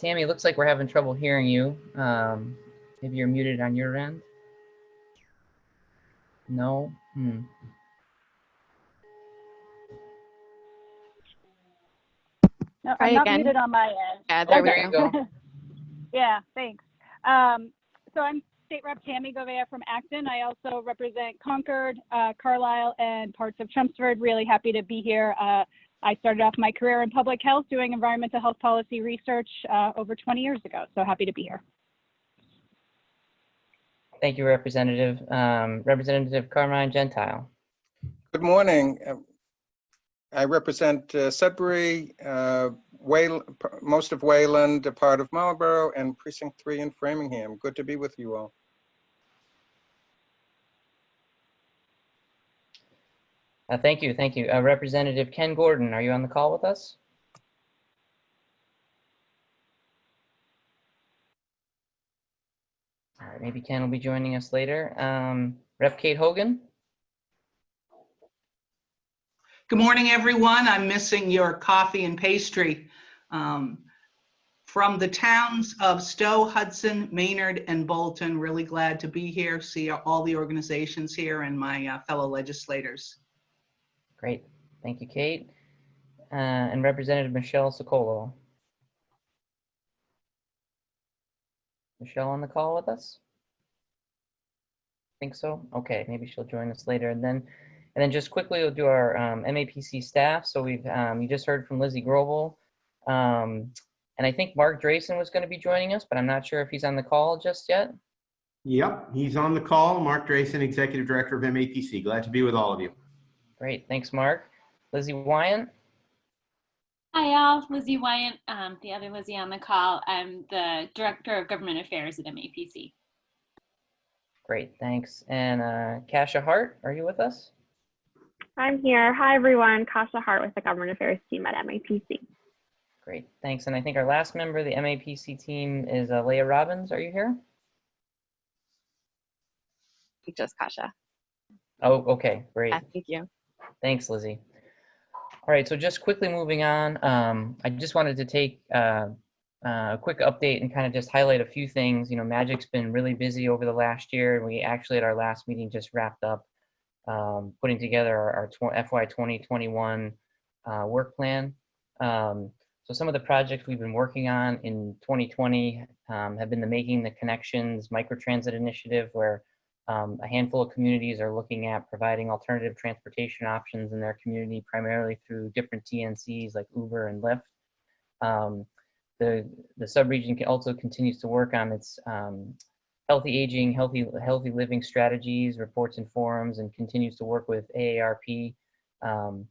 Tami, it looks like we're having trouble hearing you. Maybe you're muted on your end. No? No, Try I'm not again. muted on my end. Yeah, there we you go. go. Yeah, thanks. So I'm State Rep Tami Gouveia from Acton. I also represent Concord, Carlisle, and parts of Chelmsford. Really happy to be here. I started off my career in public health doing environmental health policy research over 20 years ago, so happy to be here. Thank you, Representative. Representative Carmine, Gentile. Good morning. I represent Sudbury, most of Wayland, a part of Marlborough, and Precinct 3 in Framingham. Good to be with you all. Thank you. Representative Ken Gordon, are you on the call with us? All right, maybe Ken will be joining us later. Rep Kate Hogan. Good morning, everyone. I'm missing your coffee and pastry. From the towns of Stowe, Hudson, Maynard, and Bolton, really glad to be here, see all the organizations here and my fellow legislators. Great. Thank you, Kate. And Representative Michelle Ciccolo. Michelle on the call with us? Think so? Okay, maybe she'll join us later. And then just quickly, we'll do our MAPC staff. So we've you just heard from Lizzi Grobel. And I think Mark Drayson was going to be joining us, but I'm not sure if he's on the call just yet. Yep, he's on the call. Mark Drayson, Executive Director of MAPC. Glad to be with all of you. Great, thanks, Mark. Lizzi Weyant. Hi, all. Lizzi Weyant, the other Lizzie on the call. I'm the Director of Government Affairs at MAPC. Great, thanks. And Kasia Hart, are you with us? I'm here. Hi, everyone. Kasia Hart with the Government Affairs team at MAPC. Great, thanks. And I think our last member of the MAPC team is Leah Robbins. Are you here? Just Kasia. Oh, okay, great. Yeah, thank you. Thanks, Lizzie. All right, so just quickly moving on, I just wanted to take a quick update and kind of just highlight a few things. You know, Magic's been really busy over the last year, and we actually at our last meeting just wrapped up putting together our FY 2021 work plan. So some of the projects we've been working on in 2020 have been the Making the Connections microtransit initiative, where a handful of communities are looking at providing alternative transportation options in their community, primarily through different TNCs like Uber and Lyft. The subregion also continues to work on its healthy aging, healthy living strategies, reports and forums, and continues to work with AARP on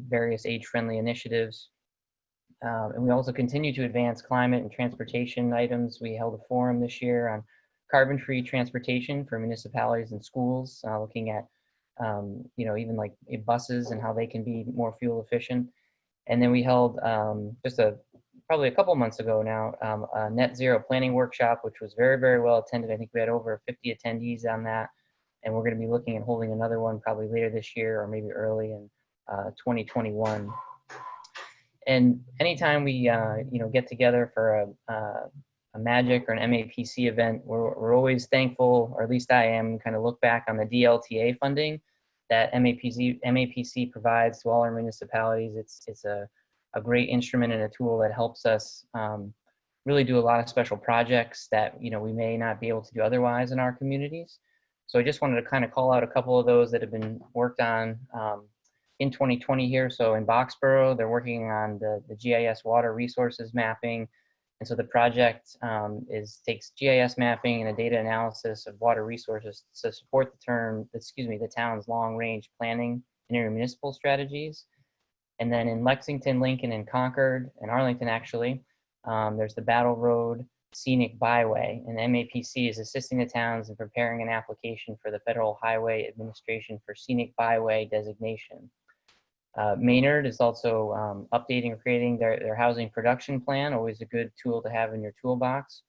various age-friendly initiatives. And we also continue to advance climate and transportation items. We held a forum this year on carbon-free transportation for municipalities and schools, looking at, you know, even like buses and how they can be more fuel efficient. And then we held probably a couple months ago now, a net zero planning workshop, which was very, very well attended. I think we had over 50 attendees on that. And we're going to be looking at holding another one probably later this year or maybe early in 2021. And anytime we, you know, get together for a Magic or an MAPC event, we're always thankful, or at least I am, kind of look back on the DLTA funding that MAPC provides to all our municipalities. It's a great instrument and a tool that helps us really do a lot of special projects that, you know, we may not be able to do otherwise in our communities. So I just wanted to kind of call out a couple of those that have been worked on in 2020 here. So in Boxborough, they're working on the GIS water resources mapping. And so the project takes GIS mapping and a data analysis of water resources to support the town's long-range planning and intermunicipal strategies. And then in Lexington, Lincoln, and Concord, and Arlington actually, there's the Battle Road Scenic Byway, and MAPC is assisting the towns in preparing an application for the Federal Highway Administration for Scenic Byway designation. Maynard is also updating or creating their housing production plan, always a good tool to have in your toolbox.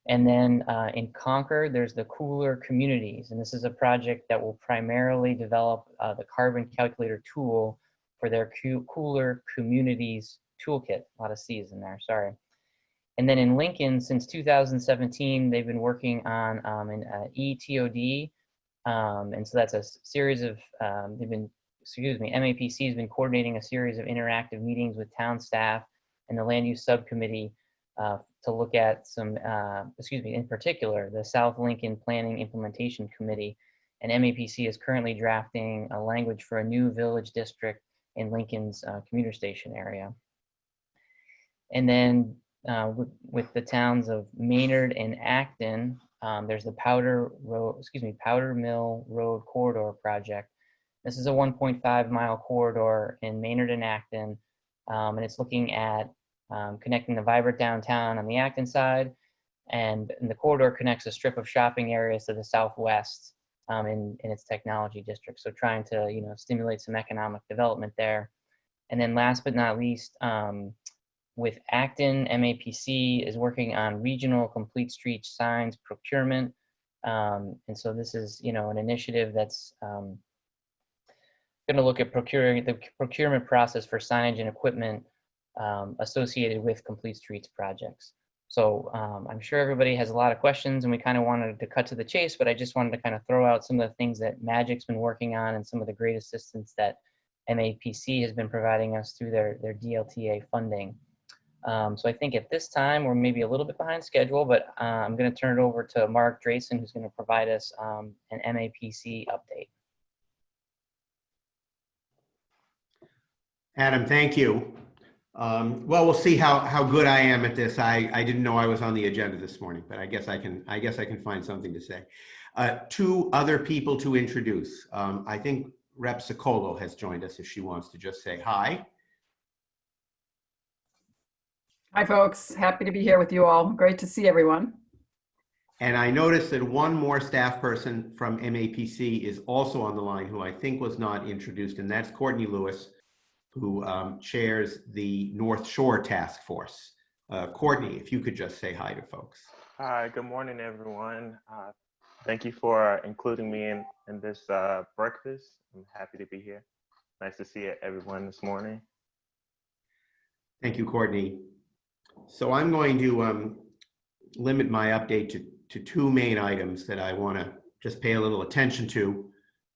And then in Concord, there's the Cooler Communities, and this is a project that will primarily develop the carbon calculator tool for their Cooler Communities toolkit, a lot of C's in there, sorry. And then in Lincoln, since 2017, they've been working on an ETOD. And so that's a series of, MAPC has been coordinating a series of interactive meetings with town staff and the land use subcommittee to look at some, in particular, the South Lincoln Planning Implementation Committee. And MAPC is currently drafting a language for a new village district in Lincoln's commuter station area. And then with the towns of Maynard and Acton, there's the Powder Mill Road Corridor Project. This is a 1.5-mile corridor in Maynard and Acton, and it's looking at connecting the vibrant downtown on the Acton side, and the corridor connects a strip of shopping areas to the southwest in its technology district. So trying to stimulate some economic development there. And then last but not least, with Acton, MAPC is working on regional complete street signs procurement. And so this is, an initiative that's going to look at the procurement process for signage and equipment associated with complete streets projects. So I'm sure everybody has a lot of questions, and we kind of wanted to cut to the chase, but I just wanted to kind of throw out some of the things that Magic's been working on and some of the great assistance that MAPC has been providing us through their DLTA funding. So I think at this time, we're maybe a little bit behind schedule, but I'm going to turn it over to Mark Drayson, who's going to provide us an MAPC update. Adam, thank you. Well, we'll see how good I am at this. I didn't know I was on the agenda this morning, but I guess I can find something to say. Two other people to introduce. I think Rep. Ciccolo has joined us if she wants to just say hi. Hi, folks. Happy to be here with you all. Great to see everyone. And I noticed that one more staff person from MAPC is also on the line who I think was not introduced, and that's Courtney Lewis, who chairs the North Shore Task Force. Courtney, if you could just say hi to folks. Hi, good morning, everyone. Thank you for including me in this breakfast. I'm happy to be here. Nice to see everyone this morning. Thank you, Courtney. So I'm going to limit my update to two main items that I want to just pay a little attention to.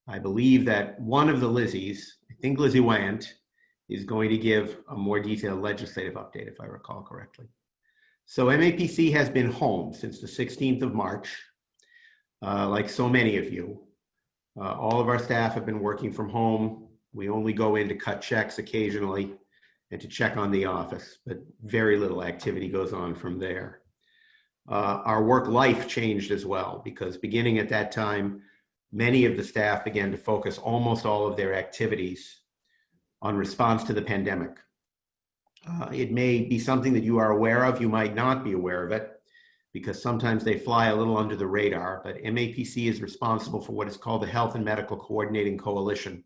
I believe that one of the Lizzis, I think Lizzi Weyant, is going to give a more detailed legislative update, if I recall correctly. So MAPC has been home since the 16th of March, like so many of you. All of our staff have been working from home. We only go in to cut checks occasionally and to check on the office, but very little activity goes on from there. Our work life changed as well, because beginning at that time, many of the staff began to focus almost all of their activities on response to the pandemic. It may be something that you are aware of, you might not be aware of it, because sometimes they fly a little under the radar, but MAPC is responsible for what is called the Health and Medical Coordinating Coalition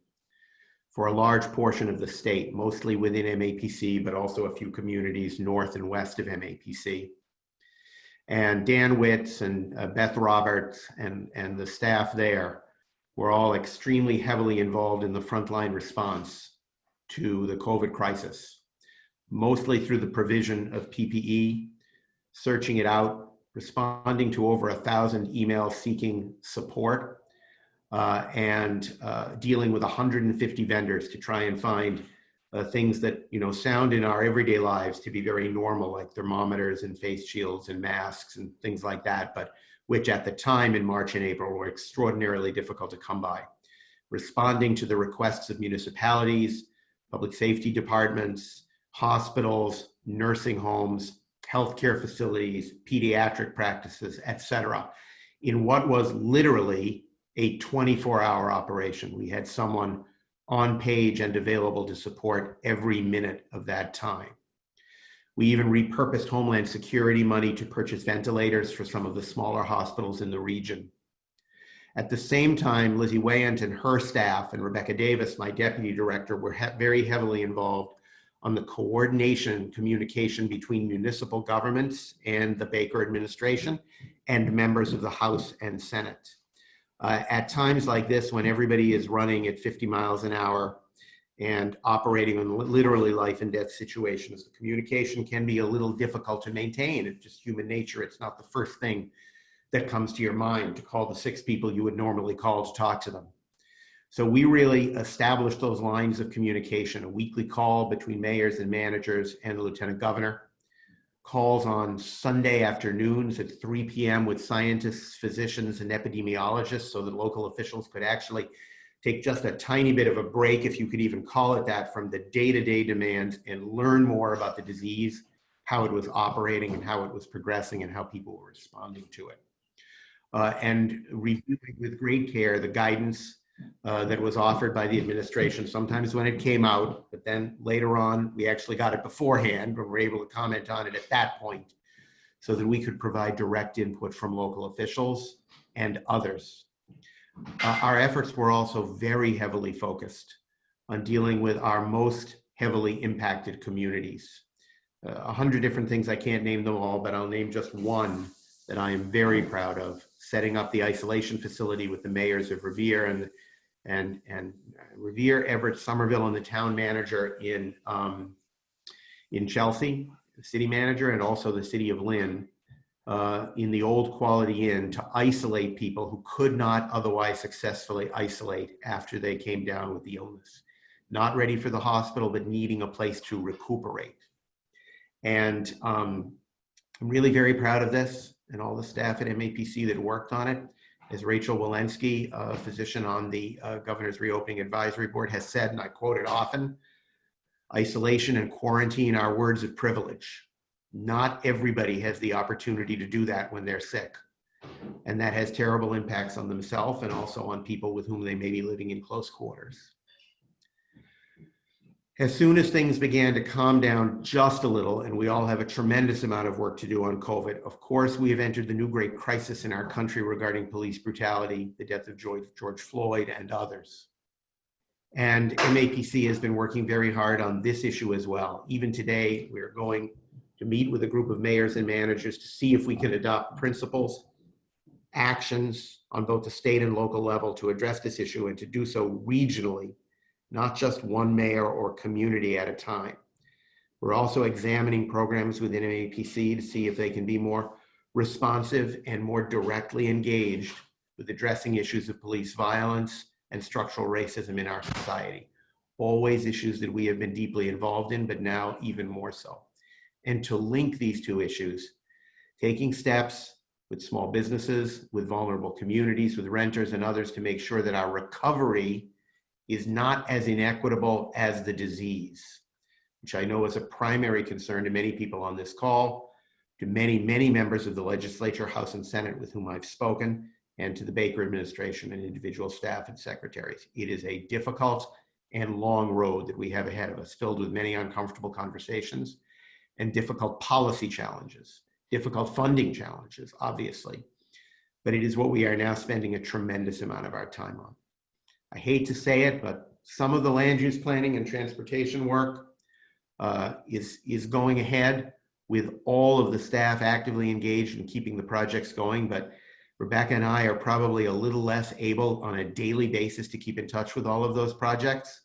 for a large portion of the state, mostly within MAPC, but also a few communities north and west of MAPC. And Dan Witz and Beth Roberts and the staff there were all extremely heavily involved in the frontline response to the COVID crisis, mostly through the provision of PPE, searching it out, responding to over 1,000 emails seeking support, and dealing with 150 vendors to try and find things that sound in our everyday lives to be very normal, like thermometers and face shields and masks and things like that, but which at the time in March and April were extraordinarily difficult to come by. Responding to the requests of municipalities, public safety departments, hospitals, nursing homes, healthcare facilities, pediatric practices, etc., in what was literally a 24-hour operation. We had someone on page and available to support every minute of that time. We even repurposed Homeland Security money to purchase ventilators for some of the smaller hospitals in the region. At the same time, Lizzi Weyant and her staff, and Rebecca Davis, my deputy director, were very heavily involved on the coordination and communication between municipal governments and the Baker administration and members of the House and Senate. At times like this, when everybody is running at 50 miles an hour and operating on literally life and death situations. The communication can be a little difficult to maintain. It's just human nature. It's not the first thing that comes to your mind to call the 6 people you would normally call to talk to them. So we really established those lines of communication, a weekly call between mayors and managers and the lieutenant governor, calls on Sunday afternoons at 3 p.m. with scientists, physicians, and epidemiologists so that local officials could actually take just a tiny bit of a break, if you could even call it that, from the day-to-day demands and learn more about the disease, how it was operating and how it was progressing and how people were responding to it. And reviewing with great care the guidance that was offered by the administration, sometimes when it came out, but then later on, we actually got it beforehand, but we're able to comment on it at that point so that we could provide direct input from local officials and others. Our efforts were also very heavily focused on dealing with our most heavily impacted communities. 100 different things, I can't name them all, but I'll name just one that I am very proud of: setting up the isolation facility with the mayors of Revere and Revere, Everett, Somerville, and the town manager in Chelsea, the city manager, and also the city of Lynn, in the old Quality Inn, to isolate people who could not otherwise successfully isolate after they came down with the illness. Not ready for the hospital, but needing a place to recuperate. And I'm really very proud of this and all the staff at MAPC that worked on it. As Rachel Walensky, a physician on the Governor's Reopening Advisory Board, has said, and I quote it often, isolation and quarantine are words of privilege. Not everybody has the opportunity to do that when they're sick. And that has terrible impacts on themselves and also on people with whom they may be living in close quarters. As soon as things began to calm down just a little, and we all have a tremendous amount of work to do on COVID, of course, we have entered the new great crisis in our country regarding police brutality, the death of George Floyd, and others. And MAPC has been working very hard on this issue as well. Even today, we're going to meet with a group of mayors and managers to see if we can adopt principles, actions on both the state and local level to address this issue, and to do so regionally, not just one mayor or community at a time. We're also examining programs within MAPC to see if they can be more responsive and more directly engaged with addressing issues of police violence and structural racism in our society. Always issues that we have been deeply involved in, but now even more so. And to link these two issues, taking steps with small businesses, with vulnerable communities, with renters and others to make sure that our recovery is not as inequitable as the disease, which I know is a primary concern to many people on this call, to many, many members of the legislature, House and Senate with whom I've spoken, and to the Baker administration and individual staff and secretaries. It is a difficult and long road that we have ahead of us, filled with many uncomfortable conversations and difficult policy challenges, difficult funding challenges, obviously. But it is what we are now spending a tremendous amount of our time on. I hate to say it, but some of the land use planning and transportation work is going ahead with all of the staff actively engaged in keeping the projects going. But Rebecca and I are probably a little less able on a daily basis to keep in touch with all of those projects.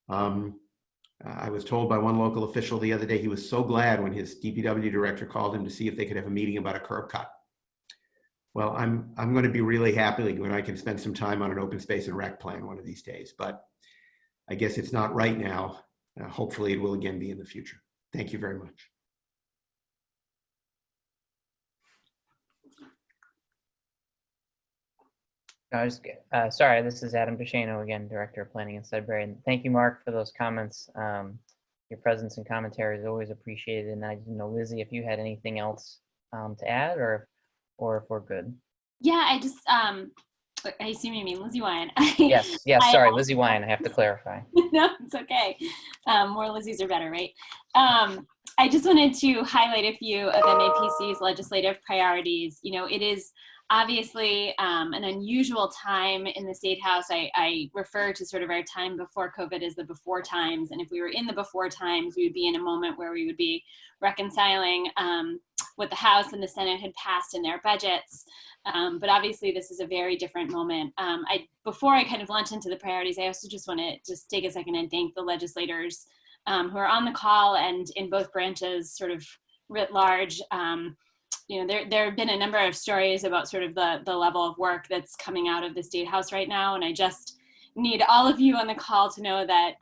I was told by one local official the other day he was so glad when his DPW director called him to see if they could have a meeting about a curb cut. Well, I'm going to be really happy when I can spend some time on an open space and rec plan one of these days, but I guess it's not right now. Hopefully it will again be in the future. Thank you very much. Sorry, this is Adam Duchesneau again, Director of Planning in Sudbury. And thank you, Mark, for those comments. Your presence and commentary is always appreciated. And I didn't know, Lizzie, if you had anything else to add, or if we're good. Yeah, I just, I assume you mean Lizzi Weyant. Yes, sorry, Lizzi Weyant, I have to clarify. No, it's okay. More Lizzies are better, right? I just wanted to highlight a few of MAPC's legislative priorities. You know, it is obviously an unusual time in the State House. I refer to sort of our time before COVID as the before times. And if we were in the before times, we would be in a moment where we would be reconciling what the House and the Senate had passed in their budgets. But obviously this is a very different moment. Before I kind of launch into the priorities, I also just want to just take a second and thank the legislators who are on the call and in both branches sort of writ large. You know, there have been a number of stories about sort of the level of work that's coming out of the State House right now. And I just need all of you on the call to know that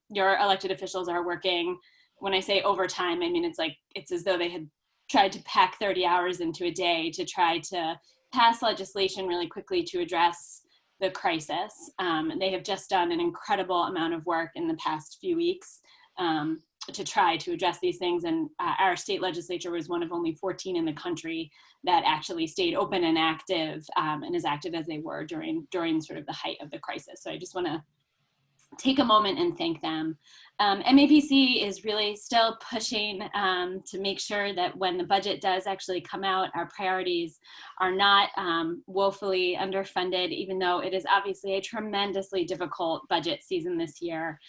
your elected officials are working. When I say overtime, I mean, it's as though they had tried to pack 30 hours into a day to try to pass legislation really quickly to address the crisis. They have just done an incredible amount of work in the past few weeks to try to address these things. And our state legislature was one of only 14 in the country that actually stayed open and active, and as active as they were during sort of the height of the crisis. So I just want to take a moment and thank them. MAPC is really still pushing to make sure that when the budget does actually come out, our priorities are not woefully underfunded, even though it is obviously a tremendously difficult budget season this year.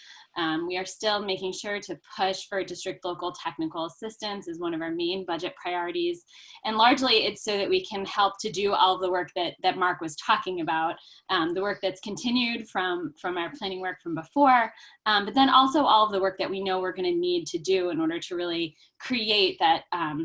We are still making sure to push for district local technical assistance as one of our main budget priorities. And largely it's so that we can help to do all of the work that Mark was talking about, the work that's continued from our planning work from before, but then also all of the work that we know we're going to need to do in order to really create that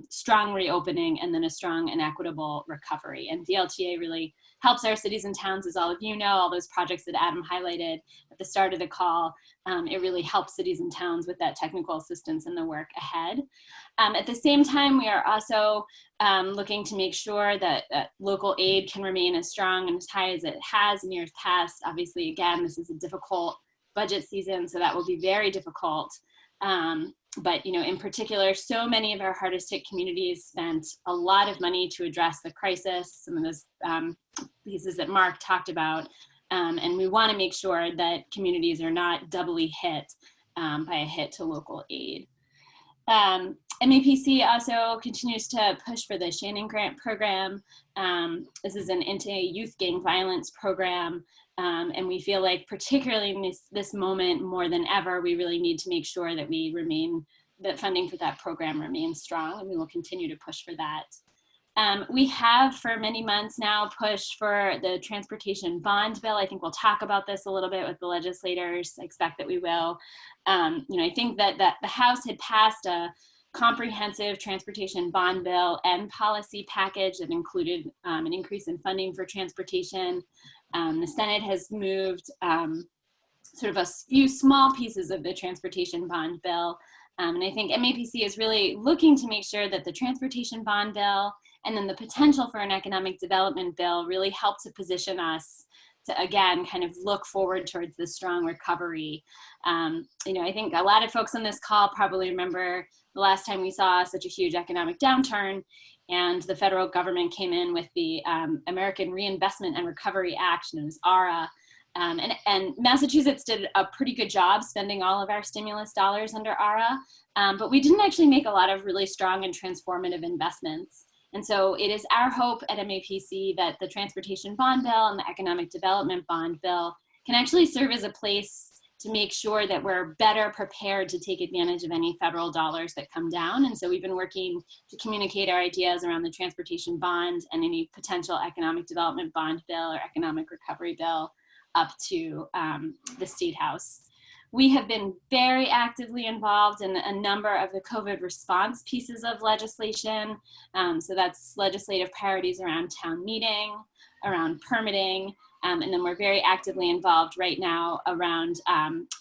strong reopening and then a strong and equitable recovery. And DLTA really helps our cities and towns, as all of you know, all those projects that Adam highlighted at the start of the call. It really helps cities and towns with that technical assistance and the work ahead. At the same time, we are also looking to make sure that local aid can remain as strong and as high as it has in years past. Obviously, again, this is a difficult budget season, so that will be very difficult. But you know, in particular, so many of our hardest hit communities spent a lot of money to address the crisis, some of those pieces that Mark talked about. And we want to make sure that communities are not doubly hit by a hit to local aid. MAPC also continues to push for the Shannon Grant program. This is an anti-youth gang violence program. And we feel like particularly in this moment more than ever, we really need to make sure that that funding for that program remains strong, and we will continue to push for that. We have for many months now pushed for the transportation bond bill. I think we'll talk about this a little bit with the legislators. I expect that we will. You know, I think that the House had passed a comprehensive transportation bond bill and policy package that included an increase in funding for transportation. The Senate has moved sort of a few small pieces of the transportation bond bill. And I think MAPC is really looking to make sure that the transportation bond bill and then the potential for an economic development bill really help to position us to, again, kind of look forward towards the strong recovery. You know, I think a lot of folks on this call probably remember the last time we saw such a huge economic downturn, and the federal government came in with the American Reinvestment and Recovery Act, known as ARA. And Massachusetts did a pretty good job spending all of our stimulus dollars under ARA, but we didn't actually make a lot of really strong and transformative investments. And so it is our hope at MAPC that the Transportation Bond Bill and the Economic Development Bond Bill can actually serve as a place to make sure that we're better prepared to take advantage of any federal dollars that come down. And so we've been working to communicate our ideas around the transportation bond and any potential economic development bond bill or economic recovery bill up to the State House. We have been very actively involved in a number of the COVID response pieces of legislation. So that's legislative priorities around town meeting, around permitting, and then we're very actively involved right now around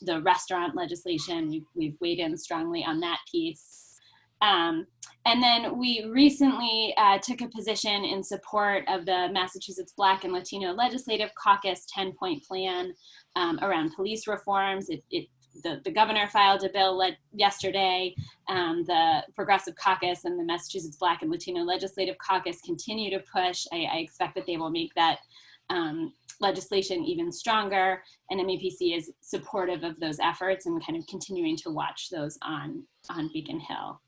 the restaurant legislation. We've weighed in strongly on that piece. And then we recently took a position in support of the Massachusetts Black and Latino Legislative Caucus 10-point plan around police reforms. The governor filed a bill yesterday. The Progressive Caucus and the Massachusetts Black and Latino Legislative Caucus continue to push. I expect that they will make that legislation even stronger, and MAPC is supportive of those efforts and kind of continuing to watch those on Beacon Hill.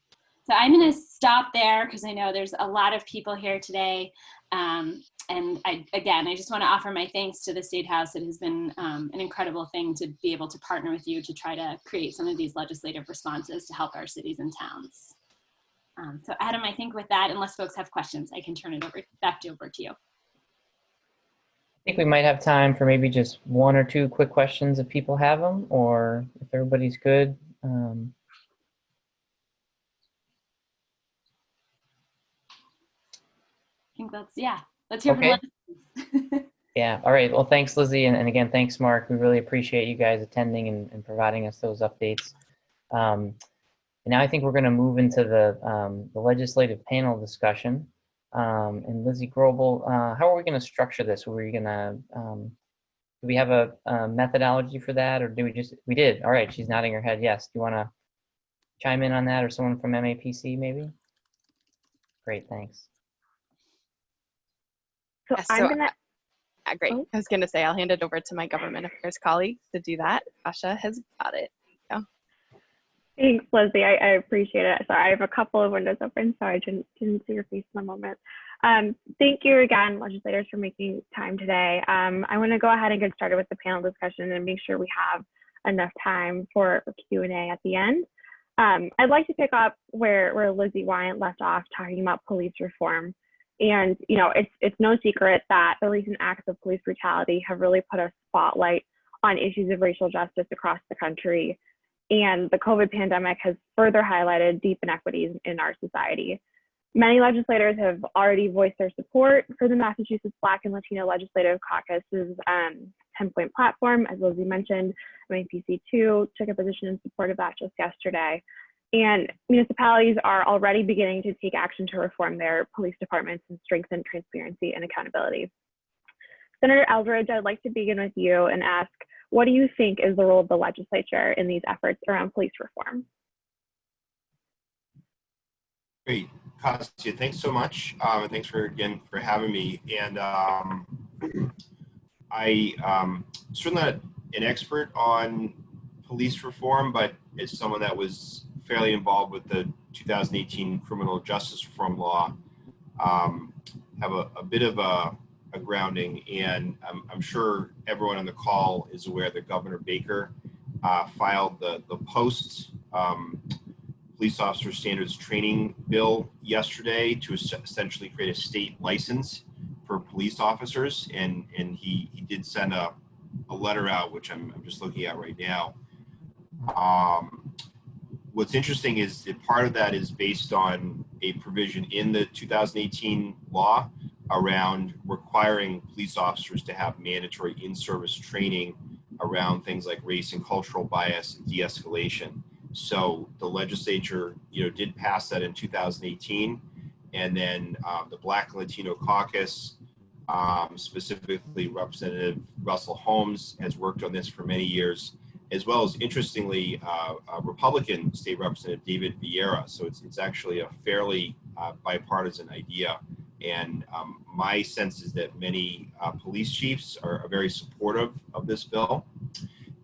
So I'm going to stop there because I know there's a lot of people here today. And I just want to offer my thanks to the State House. It has been an incredible thing to be able to partner with you to try to create some of these legislative responses to help our cities and towns. So Adam, I think with that, unless folks have questions, I can turn it back over to you. I think we might have time for maybe just one or two quick questions if people have them, or if everybody's good. I think that's, yeah, let's hear Okay. from Liz. Yeah. All right. Well, thanks, Lizzie. And again, thanks, Mark. We really appreciate you guys attending and providing us those updates. And now I think we're going to move into the legislative panel discussion. And Lizzie Grobel, how are we going to structure this? Are we going to, do we have a methodology for that, or do we did? All right. She's nodding her head. Yes. Do you want to chime in on that, or someone from MAPC maybe? Great. Thanks. So Yes, I'm gonna. great. Oh. I was going to say I'll hand it over to my government affairs colleagues to do that. Kasia has got it. Yeah. Thanks, Lizzie. I appreciate it. Sorry, I have a couple of windows open, so I didn't see your face in a moment. Thank you again, legislators, for making time today. I want to go ahead and get started with the panel discussion and make sure we have enough time for Q&A at the end. I'd like to pick up where Lizzie Weyant left off, talking about police reform. And you know, it's no secret that the recent acts of police brutality have really put a spotlight on issues of racial justice across the country. And the COVID pandemic has further highlighted deep inequities in our society. Many legislators have already voiced their support for the Massachusetts Black and Latino Legislative Caucus's 10-point platform. As Lizzie mentioned, MAPC 2 took a position in support of that just yesterday. And municipalities are already beginning to take action to reform their police departments and strengthen transparency and accountability. Senator Eldridge, I'd like to begin with you and ask, what do you think is the role of the legislature in these efforts around police reform? Great, Kasia, thanks so much. And thanks again for having me. And I'm certainly not an expert on police reform, but as someone that was fairly involved with the 2018 criminal justice reform law, have a bit of a grounding, and I'm sure everyone on the call is aware that Governor Baker filed the post police officer standards training bill yesterday to essentially create a state license for police officers, and he did send a letter out, which I'm just looking at right now. What's interesting is that part of that is based on a provision in the 2018 law around requiring police officers to have mandatory in-service training around things like race and cultural bias and de-escalation. So the legislature, did pass that in 2018, and then the Black and Latino Caucus, specifically Representative Russell Holmes, has worked on this for many years, as well as, interestingly, Republican State Representative David Vieira. So it's actually a fairly bipartisan idea. And my sense is that many police chiefs are very supportive of this bill.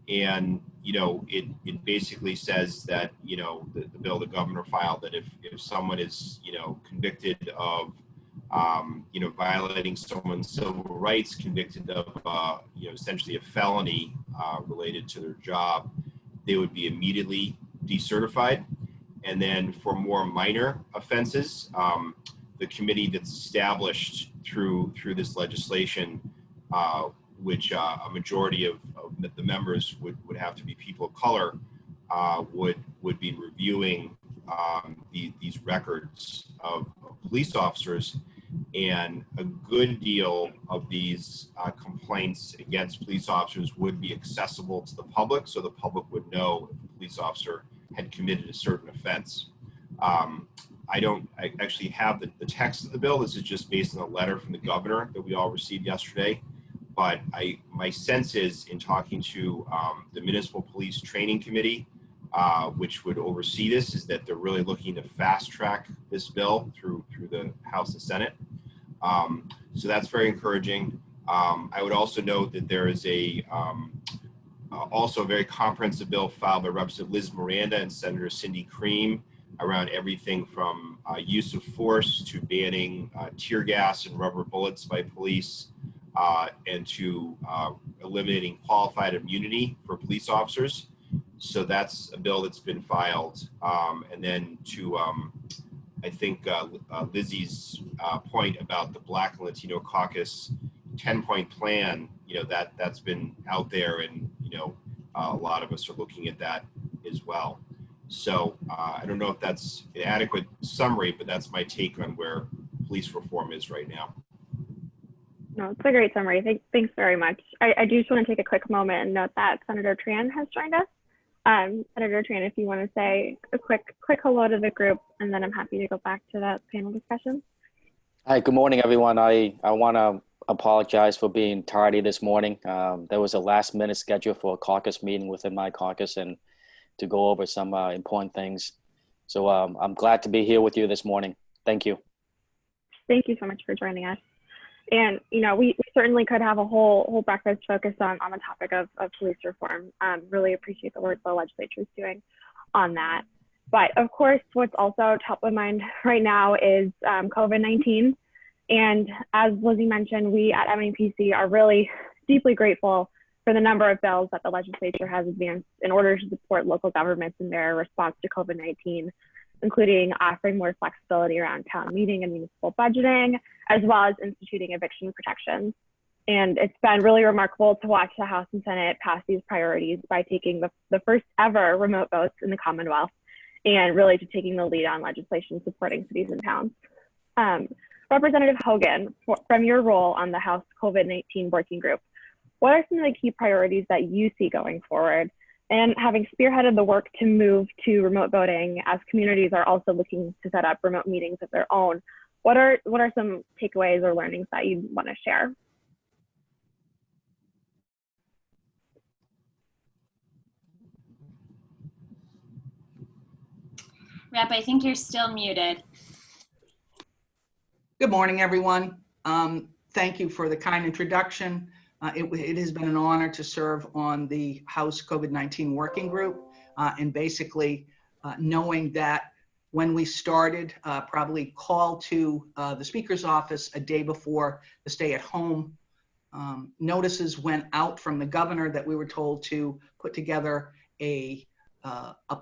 And, it basically says that, the bill the governor filed, that if someone is, convicted of, violating someone's civil rights, convicted of, essentially a felony related to their job, they would be immediately decertified. And then for more minor offenses, the committee that's established through this legislation, which a majority of the members would have to be people of color, would be reviewing these records of police officers. And a good deal of these complaints against police officers would be accessible to the public, so the public would know if a police officer had committed a certain offense. I actually have the text of the bill. This is just based on a letter from the governor that we all received yesterday. But my sense is, in talking to the Municipal Police Training Committee, which would oversee this, is that they're really looking to fast track this bill through the House and Senate. So that's very encouraging. I would also note that there is also a very comprehensive bill filed by Representative Liz Miranda and Senator Cindy Cream around everything from use of force to banning tear gas and rubber bullets by police, and to eliminating qualified immunity for police officers. So that's a bill that's been filed. And then to I think Lizzie's point about the Black and Latino Caucus 10-point plan, that's been out there, and a lot of us are looking at that as well. So I don't know if that's an adequate summary, but that's my take on where police reform is right now. No, it's a great summary. Thanks very much. I do just want to take a quick moment and note that Senator Tran has joined us. Senator Tran, if you want to say a quick hello to the group, and then I'm happy to go back to that panel discussion. Hi, good morning, everyone. I want to apologize for being tardy this morning. There was a last-minute schedule for a caucus meeting within my caucus and to go over some important things. So I'm glad to be here with you this morning. Thank you. Thank you so much for joining us. And, we certainly could have a whole breakfast focused on the topic of police reform. Really appreciate the work the legislature is doing on that. But of course, what's also top of mind right now is COVID-19. And as Lizzie mentioned, we at MAPC are really deeply grateful for the number of bills that the legislature has advanced in order to support local governments in their response to COVID-19, including offering more flexibility around town meeting and municipal budgeting, as well as instituting eviction protections. And it's been really remarkable to watch the House and Senate pass these priorities by taking the first ever remote votes in the Commonwealth, and really to taking the lead on legislation supporting cities and towns. Representative Hogan, from your role on the House COVID-19 Working Group, what are some of the key priorities that you see going forward? And having spearheaded the work to move to remote voting, as communities are also looking to set up remote meetings of their own, what are some takeaways or learnings that you want to share? Rep, I think you're still muted. Good morning, everyone. Thank you for the kind introduction. It has been an honor to serve on the House COVID-19 Working Group, and basically knowing that when we started, probably called to the Speaker's office a day before the stay-at-home notices went out from the governor that we were told to put together a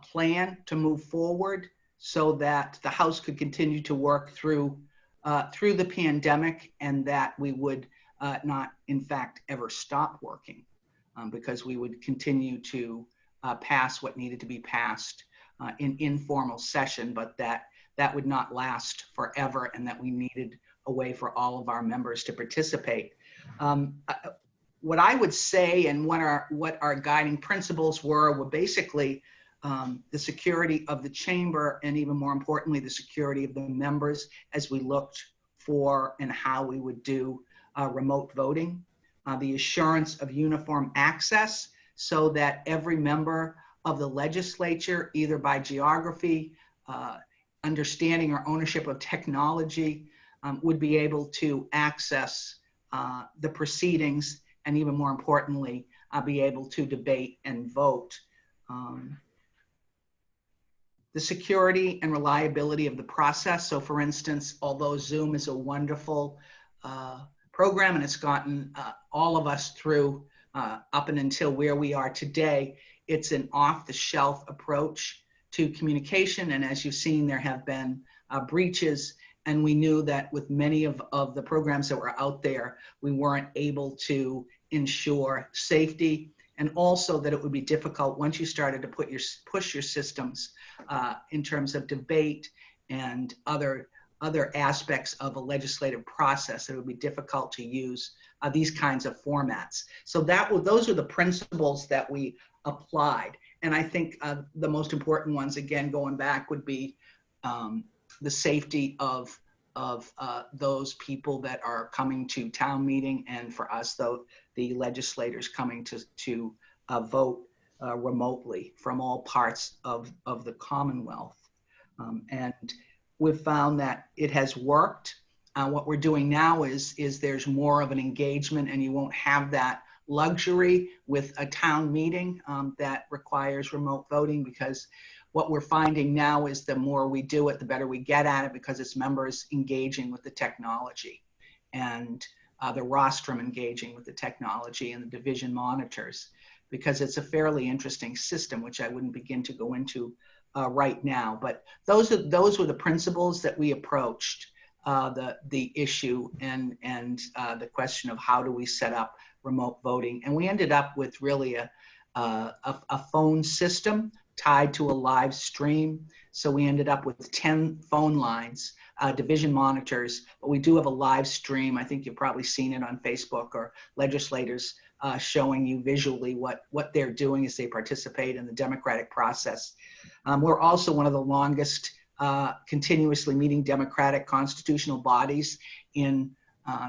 plan to move forward so that the House could continue to work through the pandemic, and that we would not, in fact, ever stop working, because we would continue to pass what needed to be passed in informal session, but that would not last forever, and that we needed a way for all of our members to participate. What I would say, and what our guiding principles were basically the security of the chamber, and even more importantly, the security of the members as we looked for and how we would do remote voting, the assurance of uniform access so that every member of the legislature, either by geography, understanding or ownership of technology, would be able to access the proceedings, and even more importantly, be able to debate and vote. The security and reliability of the process. So for instance, although Zoom is a wonderful program and it's gotten all of us through up and until where we are today, it's an off-the-shelf approach to communication. And as you've seen, there have been breaches, and we knew that with many of the programs that were out there, we weren't able to ensure safety, and also that it would be difficult once you started to push your systems in terms of debate and other aspects of a legislative process. It would be difficult to use these kinds of formats. So those are the principles that we applied. And I think the most important ones, again, going back, would be the safety of those people that are coming to town meeting, and for us, though, the legislators coming to vote remotely from all parts of the Commonwealth. And we've found that it has worked. What we're doing now is there's more of an engagement, and you won't have that luxury with a town meeting that requires remote voting, because what we're finding now is the more we do it, the better we get at it, because it's members engaging with the technology, and the rostrum engaging with the technology, and the division monitors, because it's a fairly interesting system, which I wouldn't begin to go into right now. But those were the principles that we approached the issue and the question of how do we set up remote voting. And we ended up with really a phone system tied to a live stream. So we ended up with 10 phone lines, division monitors, but we do have a live stream. I think you've probably seen it on Facebook, or legislators showing you visually what they're doing as they participate in the democratic process. We're also one of the longest continuously meeting democratic constitutional bodies in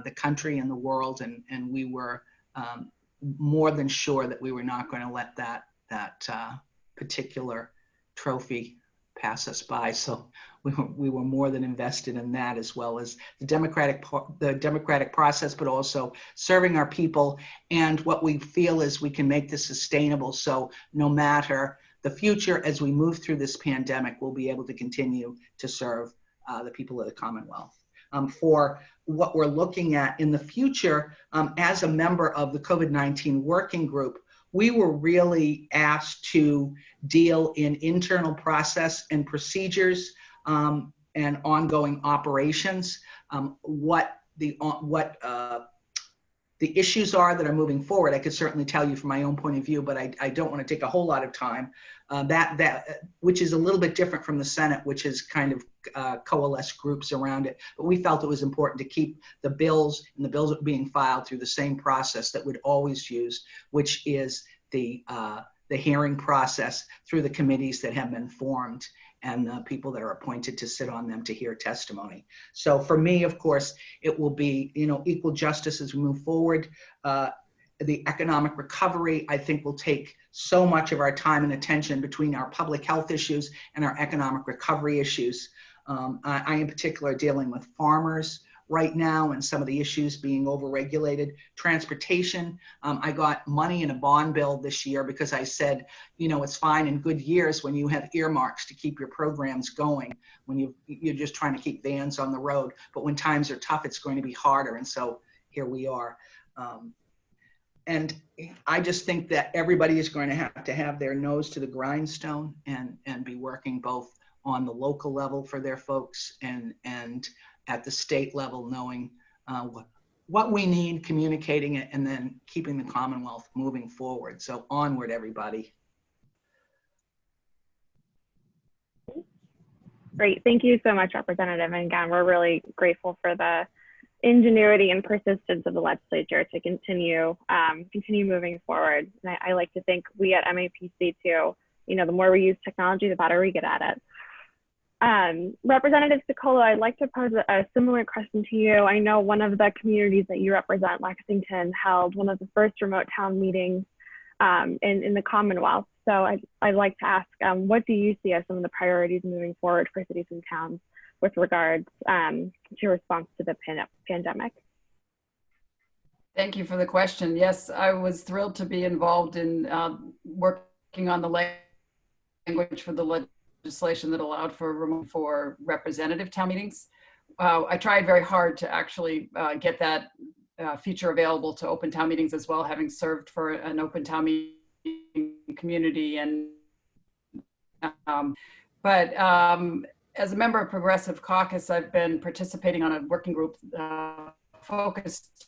the country and the world, and we were more than sure that we were not going to let that particular trophy pass us by. So we were more than invested in that, as well as the democratic process, but also serving our people. And what we feel is we can make this sustainable. So no matter the future, as we move through this pandemic, we'll be able to continue to serve the people of the Commonwealth. For what we're looking at in the future, as a member of the COVID-19 working group, we were really asked to deal in internal process and procedures and ongoing operations. What the issues are that are moving forward, I could certainly tell you from my own point of view, but I don't want to take a whole lot of time. Which is a little bit different from the Senate, which has kind of coalesced groups around it. But we felt it was important to keep the bills and the bills that were being filed through the same process that we'd always use, which is the hearing process through the committees that have been formed and the people that are appointed to sit on them to hear testimony. So for me, of course, it will be, equal justice as we move forward. The economic recovery, I think, will take so much of our time and attention between our public health issues and our economic recovery issues. I in particular are dealing with farmers right now and some of the issues being overregulated. Transportation, I got money in a bond bill this year because I said, it's fine in good years when you have earmarks to keep your programs going, when you're just trying to keep vans on the road. But when times are tough, it's going to be harder. And so here we are. And I just think that everybody is going to have their nose to the grindstone and be working both on the local level for their folks and at the state level, knowing what we need, communicating it, and then keeping the Commonwealth moving forward. So onward, everybody. Great. Thank you so much, Representative. And again, we're really grateful for the ingenuity and persistence of the legislature to continue moving forward. And I like to think we at MAPC too, the more we use technology, the better we get at it. Representative Ciccolo, I'd like to pose a similar question to you. I know one of the communities that you represent, Lexington, held one of the first remote town meetings in the Commonwealth. So I'd like to ask, what do you see as some of the priorities moving forward for cities and towns with regards to response to the pandemic? Thank you for the question. Yes, I was thrilled to be involved in working on the language for the legislation that allowed for representative town meetings. I tried very hard to actually get that feature available to open town meetings as well, having served for an open town meeting community. And as a member of Progressive Caucus, I've been participating on a working group focused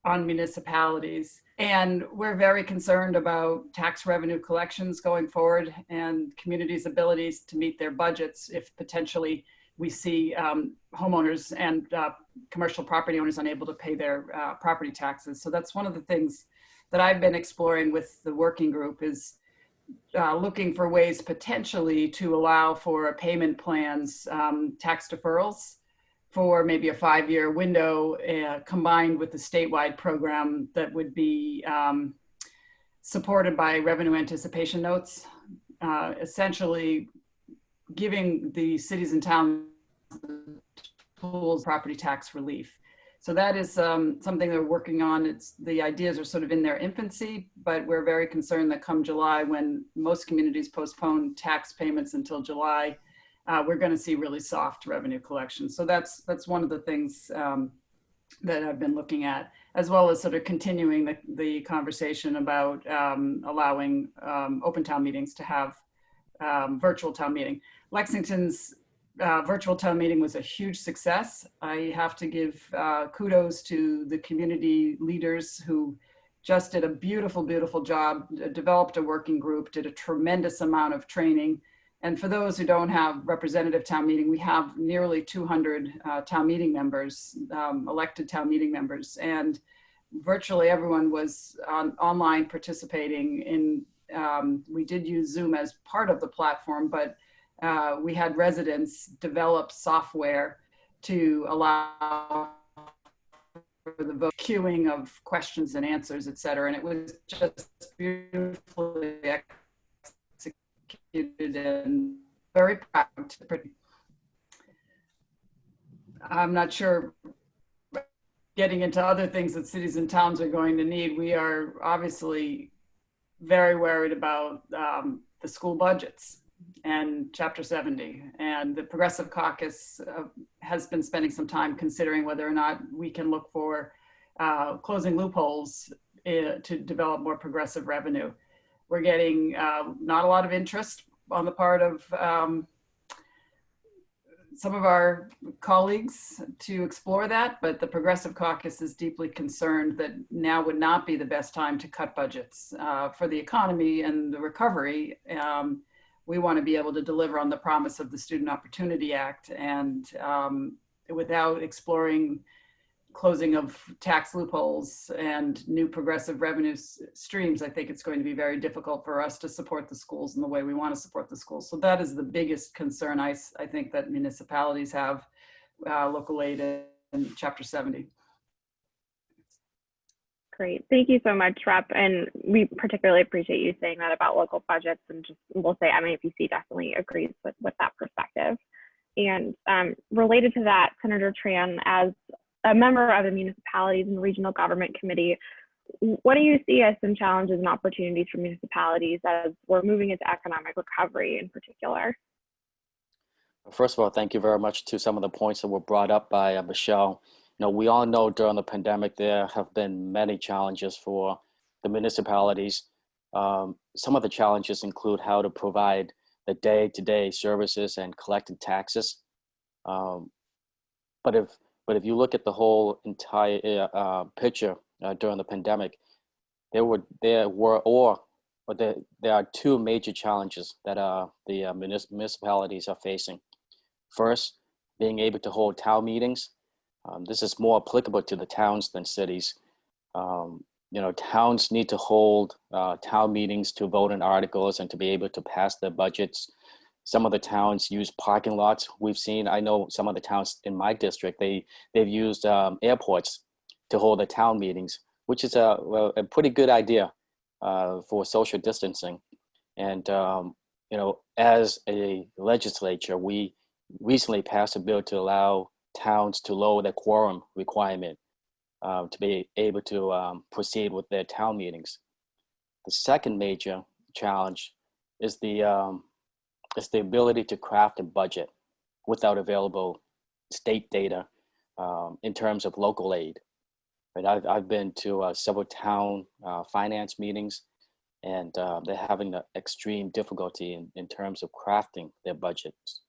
on municipalities. And we're very concerned about tax revenue collections going forward and communities' abilities to meet their budgets if potentially we see homeowners and commercial property owners unable to pay their property taxes. So that's one of the things that I've been exploring with the working group is looking for ways potentially to allow for payment plans, tax deferrals for maybe a 5-year window combined with the statewide program that would be supported by revenue anticipation notes, essentially giving the cities and towns tools property tax relief. So that is something they're working on. The ideas are sort of in their infancy, but we're very concerned that come July, when most communities postpone tax payments until July, we're going to see really soft revenue collection. So that's one of the things that I've been looking at, as well as sort of continuing the conversation about allowing open town meetings to have virtual town meeting. Lexington's virtual town meeting was a huge success. I have to give kudos to the community leaders who just did a beautiful, beautiful job, developed a working group, did a tremendous amount of training. And for those who don't have representative town meeting, we have nearly 200 town meeting members, elected town meeting members. And virtually everyone was online participating in, we did use Zoom as part of the platform, but we had residents develop software to allow for the vote, queuing of questions and answers, et cetera. And it was just beautifully executed and very proud. I'm not sure, getting into other things that cities and towns are going to need, we are obviously very worried about the school budgets and Chapter 70. And the Progressive Caucus has been spending some time considering whether or not we can look for closing loopholes to develop more progressive revenue. We're getting not a lot of interest on the part of some of our colleagues to explore that, but the Progressive Caucus is deeply concerned that now would not be the best time to cut budgets for the economy and the recovery. We want to be able to deliver on the promise of the Student Opportunity Act, and without exploring closing of tax loopholes and new progressive revenue streams, I think it's going to be very difficult for us to support the schools in the way we want to support the schools. So that is the biggest concern I think that municipalities have, local aid and Chapter 70. Great. Thank you so much, Rep. And we particularly appreciate you saying that about local budgets, and just we'll say MAPC definitely agrees with that perspective. And related to that, Senator Tran, as a member of the Municipalities and Regional Government Committee, what do you see as some challenges and opportunities for municipalities as we're moving into economic recovery in particular? First of all, thank you very much to some of the points that were brought up by Michelle. You know, we all know during the pandemic, there have been many challenges for the municipalities. Some of the challenges include how to provide the day-to-day services and collected taxes. But if you look at the whole entire picture during the pandemic, there are two major challenges that the municipalities are facing. First, being able to hold town meetings. This is more applicable to the towns than cities. You know, towns need to hold town meetings to vote on articles and to be able to pass their budgets. Some of the towns use parking lots. We've seen, I know some of the towns in my district, they've used airports to hold their town meetings, which is a pretty good idea for social distancing. And, you know, as a legislature, we recently passed a bill to allow towns to lower their quorum requirement to be able to proceed with their town meetings. The second major challenge is the ability to craft a budget without available state data in terms of local aid. Right? I've been to several town finance meetings, and they're having an extreme difficulty in terms of crafting their budgets.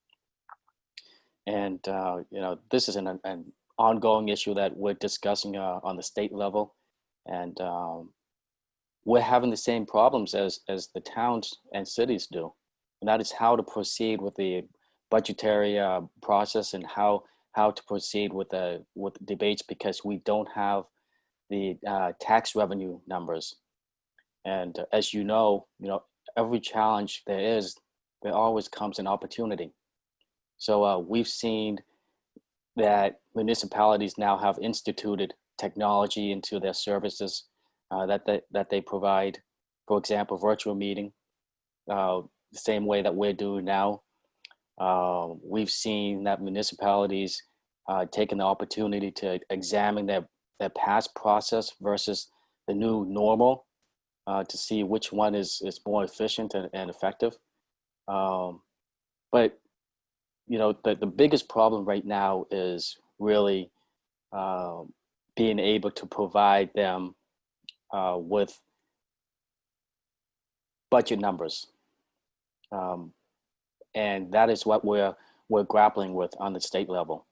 And you know, this is an ongoing issue that we're discussing on the state level, and we're having the same problems as the towns and cities do. And that is how to proceed with the budgetary process and how to proceed with debates, because we don't have the tax revenue numbers. And as you know, every challenge there always comes an opportunity. So we've seen that municipalities now have instituted technology into their services that they provide. For example, virtual meeting, the same way that we're doing now. We've seen that municipalities taking the opportunity to examine their past process versus the new normal to see which one is more efficient and effective. But the biggest problem right now is really being able to provide them with budget numbers. and that is what we're grappling with on the state level.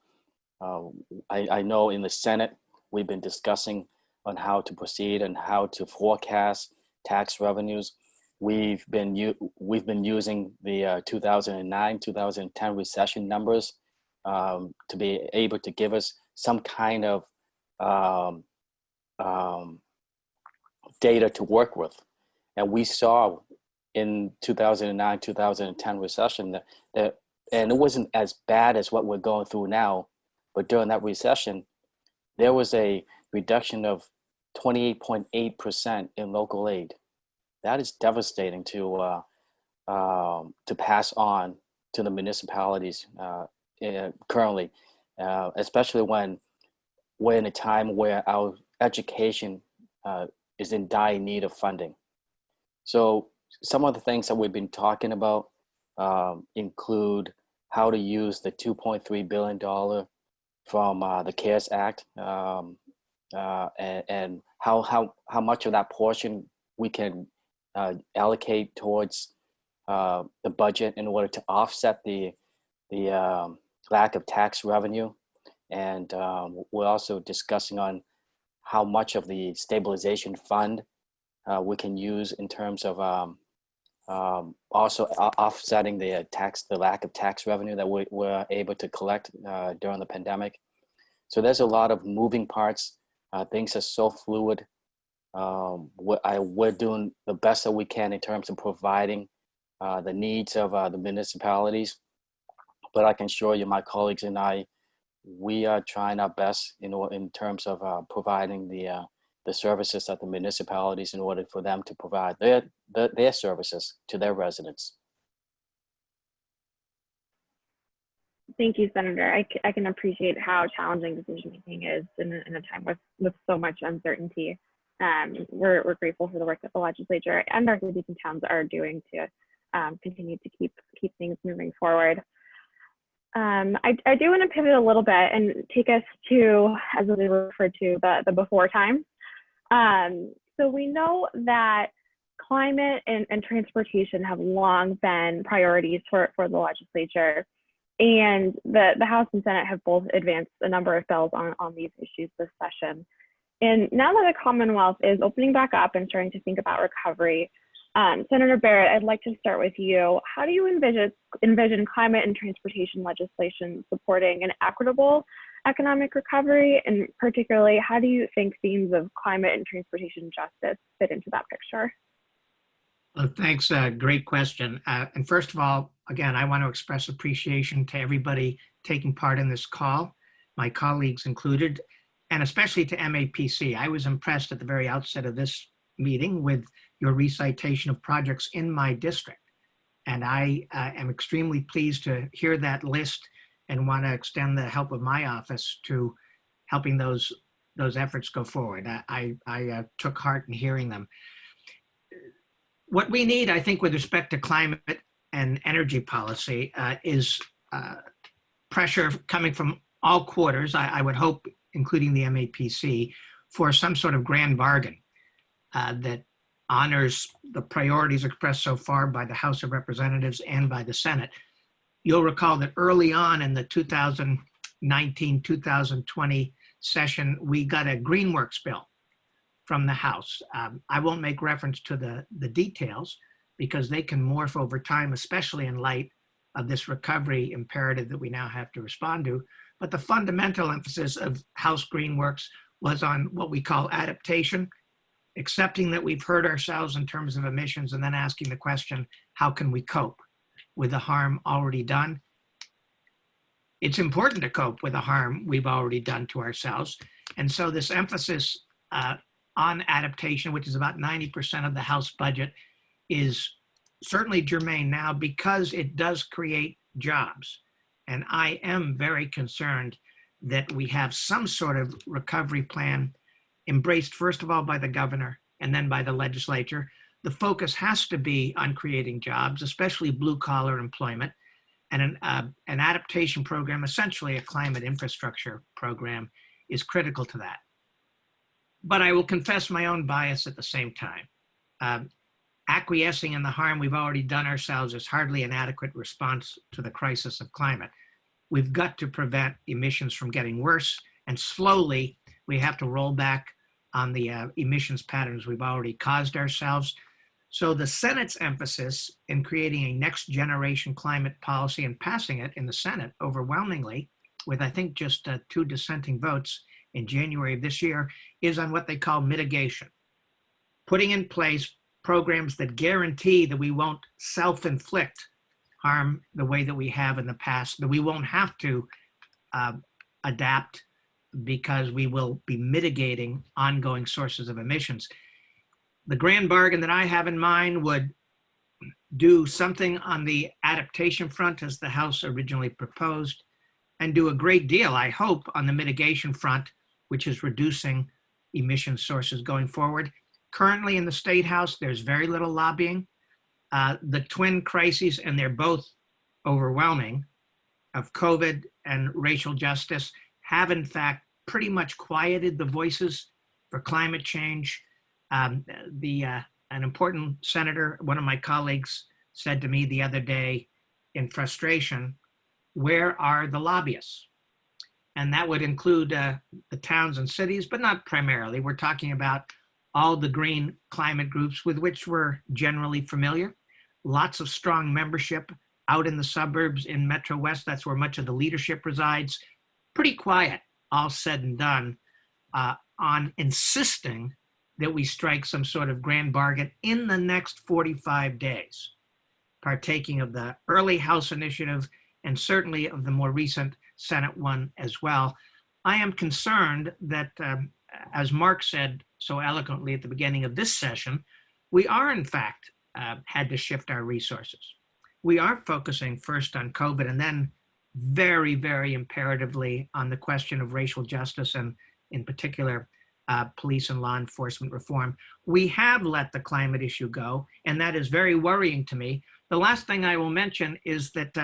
I know in the Senate, we've been discussing on how to proceed and how to forecast tax revenues. We've been using the 2009, 2010 recession numbers to be able to give us some kind of data to work with. And we saw in 2009, 2010 recession that and it wasn't as bad as what we're going through now, but during that recession, there was a reduction of 28.8% in local aid. That is devastating to pass on to the municipalities currently, especially when we're in a time where our education is in dire need of funding. So some of the things that we've been talking about include how to use the $2.3 billion from the CARES Act and how much of that portion we can allocate towards the budget in order to offset the lack of tax revenue. And we're also discussing on how much of the stabilization fund we can use in terms of also offsetting the lack of tax revenue that we were able to collect during the pandemic. So there's a lot of moving parts. Things are so fluid. We're doing the best that we can in terms of providing the needs of the municipalities. But I can assure you, my colleagues and I, we are trying our best in terms of providing the services that the municipalities in order for them to provide their services to their residents. Thank you, Senator. I can appreciate how challenging decision making is in a time with so much uncertainty. We're grateful for the work that the legislature and our cities and towns are doing to continue to keep things moving forward. I do want to pivot a little bit and take us to, as we refer to, the before times. So we know that climate and transportation have long been priorities for the legislature, and the House and Senate have both advanced a number of bills on these issues this session. And now that the Commonwealth is opening back up and starting to think about recovery, Senator Barrett, I'd like to start with you. How do you envision climate and transportation legislation supporting an equitable economic recovery? And particularly, how do you think themes of climate and transportation justice fit into that picture? Well, thanks. Great question. And first of all, again, I want to express appreciation to everybody taking part in this call, my colleagues included, and especially to MAPC. I was impressed at the very outset of this meeting with your recitation of projects in my district. And I am extremely pleased to hear that list and want to extend the help of my office to helping those efforts go forward. I took heart in hearing them. What we need, I think, with respect to climate and energy policy is pressure coming from all quarters, I would hope, including the MAPC, for some sort of grand bargain that honors the priorities expressed so far by the House of Representatives and by the Senate. You'll recall that early on in the 2019-2020 session, we got a Greenworks bill from the House. I won't make reference to the details because they can morph over time, especially in light of this recovery imperative that we now have to respond to. But the fundamental emphasis of House Greenworks was on what we call adaptation, accepting that we've hurt ourselves in terms of emissions and then asking the question, how can we cope with the harm already done? It's important to cope with the harm we've already done to ourselves. And so this emphasis on adaptation, which is about 90% of the House budget, is certainly germane now because it does create jobs. And I am very concerned that we have some sort of recovery plan embraced, first of all, by the governor and then by the legislature. The focus has to be on creating jobs, especially blue-collar employment, and an adaptation program, essentially a climate infrastructure program, is critical to that. But I will confess my own bias at the same time. acquiescing in the harm we've already done ourselves is hardly an adequate response to the crisis of climate. We've got to prevent emissions from getting worse, and slowly we have to roll back on the emissions patterns we've already caused ourselves. So the Senate's emphasis in creating a next generation climate policy and passing it in the Senate overwhelmingly, with I think just 2 dissenting votes in January of this year, is on what they call mitigation. Putting in place programs that guarantee that we won't self-inflict harm the way that we have in the past, that we won't have to adapt because we will be mitigating ongoing sources of emissions. The grand bargain that I have in mind would do something on the adaptation front as the House originally proposed, and do a great deal, I hope, on the mitigation front, which is reducing emission sources going forward. Currently in the State House, there's very little lobbying. The twin crises, and they're both overwhelming, of COVID and racial justice, have in fact pretty much quieted the voices for climate change. An important senator, one of my colleagues, said to me the other day in frustration, where are the lobbyists? And that would include the towns and cities, but not primarily. We're talking about all the green climate groups with which we're generally familiar. Lots of strong membership out in the suburbs in Metro West. That's where much of the leadership resides. Pretty quiet, all said and done, on insisting that we strike some sort of grand bargain in the next 45 days, partaking of the early House initiative and certainly of the more recent Senate one as well. I am concerned that, as Mark said so eloquently at the beginning of this session, we are in fact had to shift our resources. We are focusing first on COVID and then very, very imperatively on the question of racial justice and in particular, police and law enforcement reform. We have let the climate issue go, and that is very worrying to me. The last thing I will mention is that,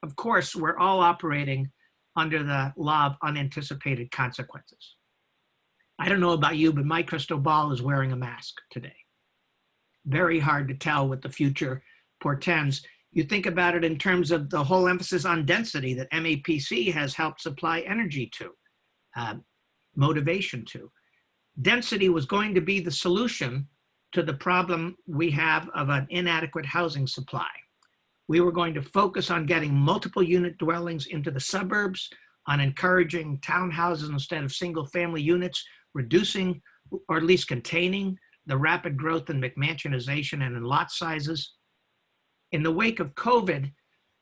of course, we're all operating under the law of unanticipated consequences. I don't know about you, but my crystal ball is wearing a mask today. Very hard to tell what the future portends. You think about it in terms of the whole emphasis on density that MAPC has helped supply energy to, motivation to. Density was going to be the solution to the problem we have of an inadequate housing supply. We were going to focus on getting multiple unit dwellings into the suburbs, on encouraging townhouses instead of single family units, reducing or at least containing the rapid growth in McMansionization and in lot sizes. In the wake of COVID,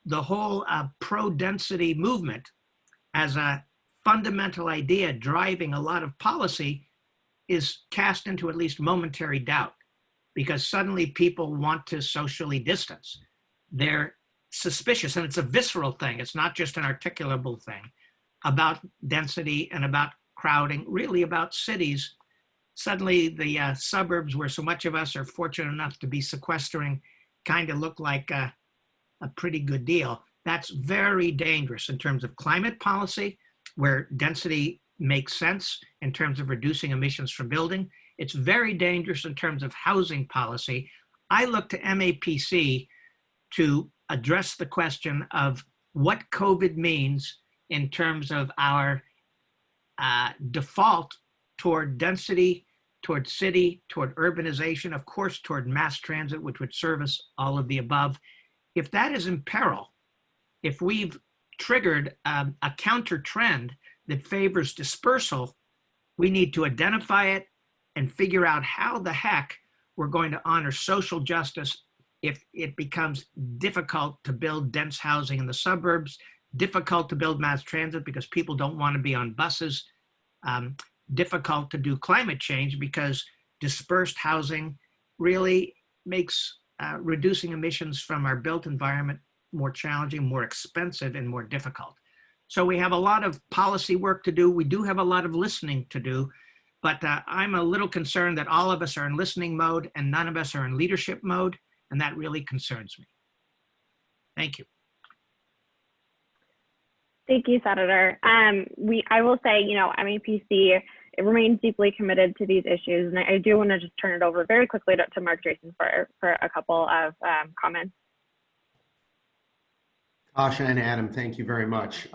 the whole pro-density movement as a fundamental idea driving a lot of policy is cast into at least momentary doubt, because suddenly people want to socially distance. They're suspicious, and it's a visceral thing. It's not just an articulable thing about density and about crowding, really about cities. Suddenly the suburbs where so much of us are fortunate enough to be sequestering kind of look like a pretty good deal. That's very dangerous in terms of climate policy, where density makes sense in terms of reducing emissions from building. It's very dangerous in terms of housing policy. I look to MAPC to address the question of what COVID means in terms of our default toward density, toward city, toward urbanization, of course, toward mass transit, which would service all of the above. If that is in peril, if we've triggered a counter trend that favors dispersal, we need to identify it and figure out how the heck we're going to honor social justice if it becomes difficult to build dense housing in the suburbs, difficult to build mass transit because people don't want to be on buses, difficult to do climate change because dispersed housing really makes reducing emissions from our built environment more challenging, more expensive, and more difficult. So we have a lot of policy work to do. We do have a lot of listening to do, but I'm a little concerned that all of us are in listening mode and none of us are in leadership mode, and that really concerns me. Thank you. Thank you, Senator. I will say, MAPC remains deeply committed to these issues. And I do want to just turn it over very quickly to Mark Jason for a couple of comments. Kasia and Adam, thank you very much.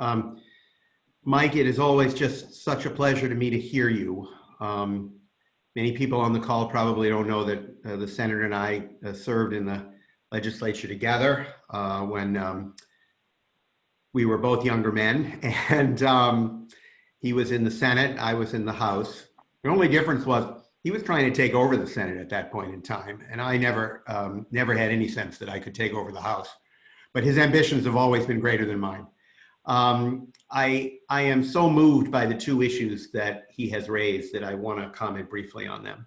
Mike, it is always just such a pleasure to me to hear you. Many people on the call probably don't know that the Senator and I served in the legislature together when we were both younger men, and he was in the Senate, I was in the House. The only difference was he was trying to take over the Senate at that point in time, and I never had any sense that I could take over the House. But his ambitions have always been greater than mine. I am so moved by the two issues that he has raised that I want to comment briefly on them.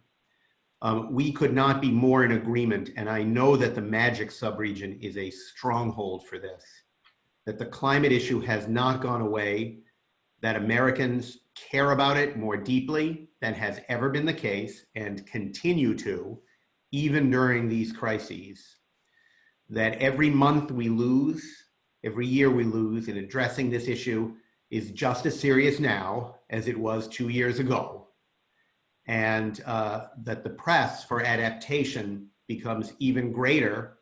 We could not be more in agreement, and I know that the Magic subregion is a stronghold for this, that the climate issue has not gone away, that Americans care about it more deeply than has ever been the case and continue to, even during these crises, that every month we lose, every year we lose in addressing this issue is just as serious now as it was 2 years ago. And that the press for adaptation becomes even greater.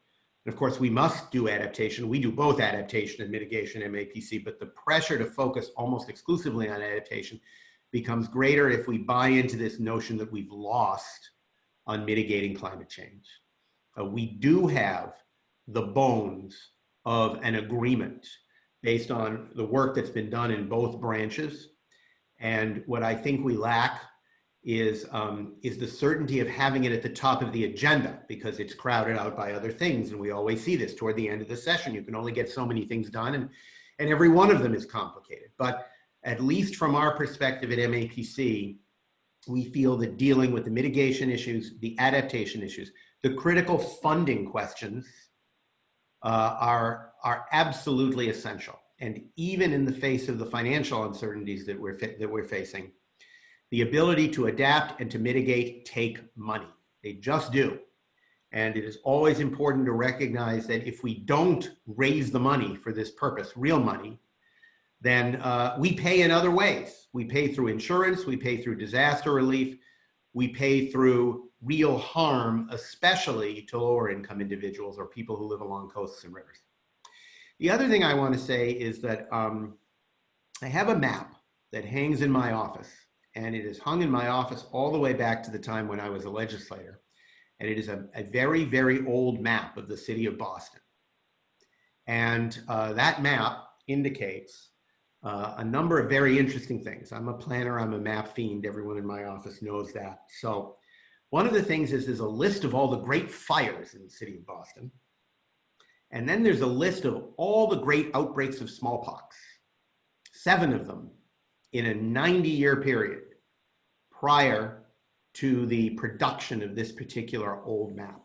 And of course, we must do adaptation. We do both adaptation and mitigation, MAPC, but the pressure to focus almost exclusively on adaptation becomes greater if we buy into this notion that we've lost on mitigating climate change. We do have the bones of an agreement based on the work that's been done in both branches. And what I think we lack is the certainty of having it at the top of the agenda, because it's crowded out by other things. And we always see this toward the end of the session. You can only get so many things done, and every one of them is complicated. But at least from our perspective at MAPC, we feel that dealing with the mitigation issues, the adaptation issues, the critical funding questions are absolutely essential. And even in the face of the financial uncertainties that we're facing, the ability to adapt and to mitigate take money. They just do. And it is always important to recognize that if we don't raise the money for this purpose, real money, then we pay in other ways. We pay through insurance, we pay through disaster relief, we pay through real harm, especially to lower income individuals or people who live along coasts and rivers. The other thing I want to say is that I have a map that hangs in my office, and it is hung in my office all the way back to the time when I was a legislator. And it is a very, very old map of the city of Boston. And that map indicates a number of very interesting things. I'm a planner, I'm a map fiend, everyone in my office knows that. So one of the things is there's a list of all the great fires in the city of Boston. And then there's a list of all the great outbreaks of smallpox, 7 of them in a 90-year period prior to the production of this particular old map.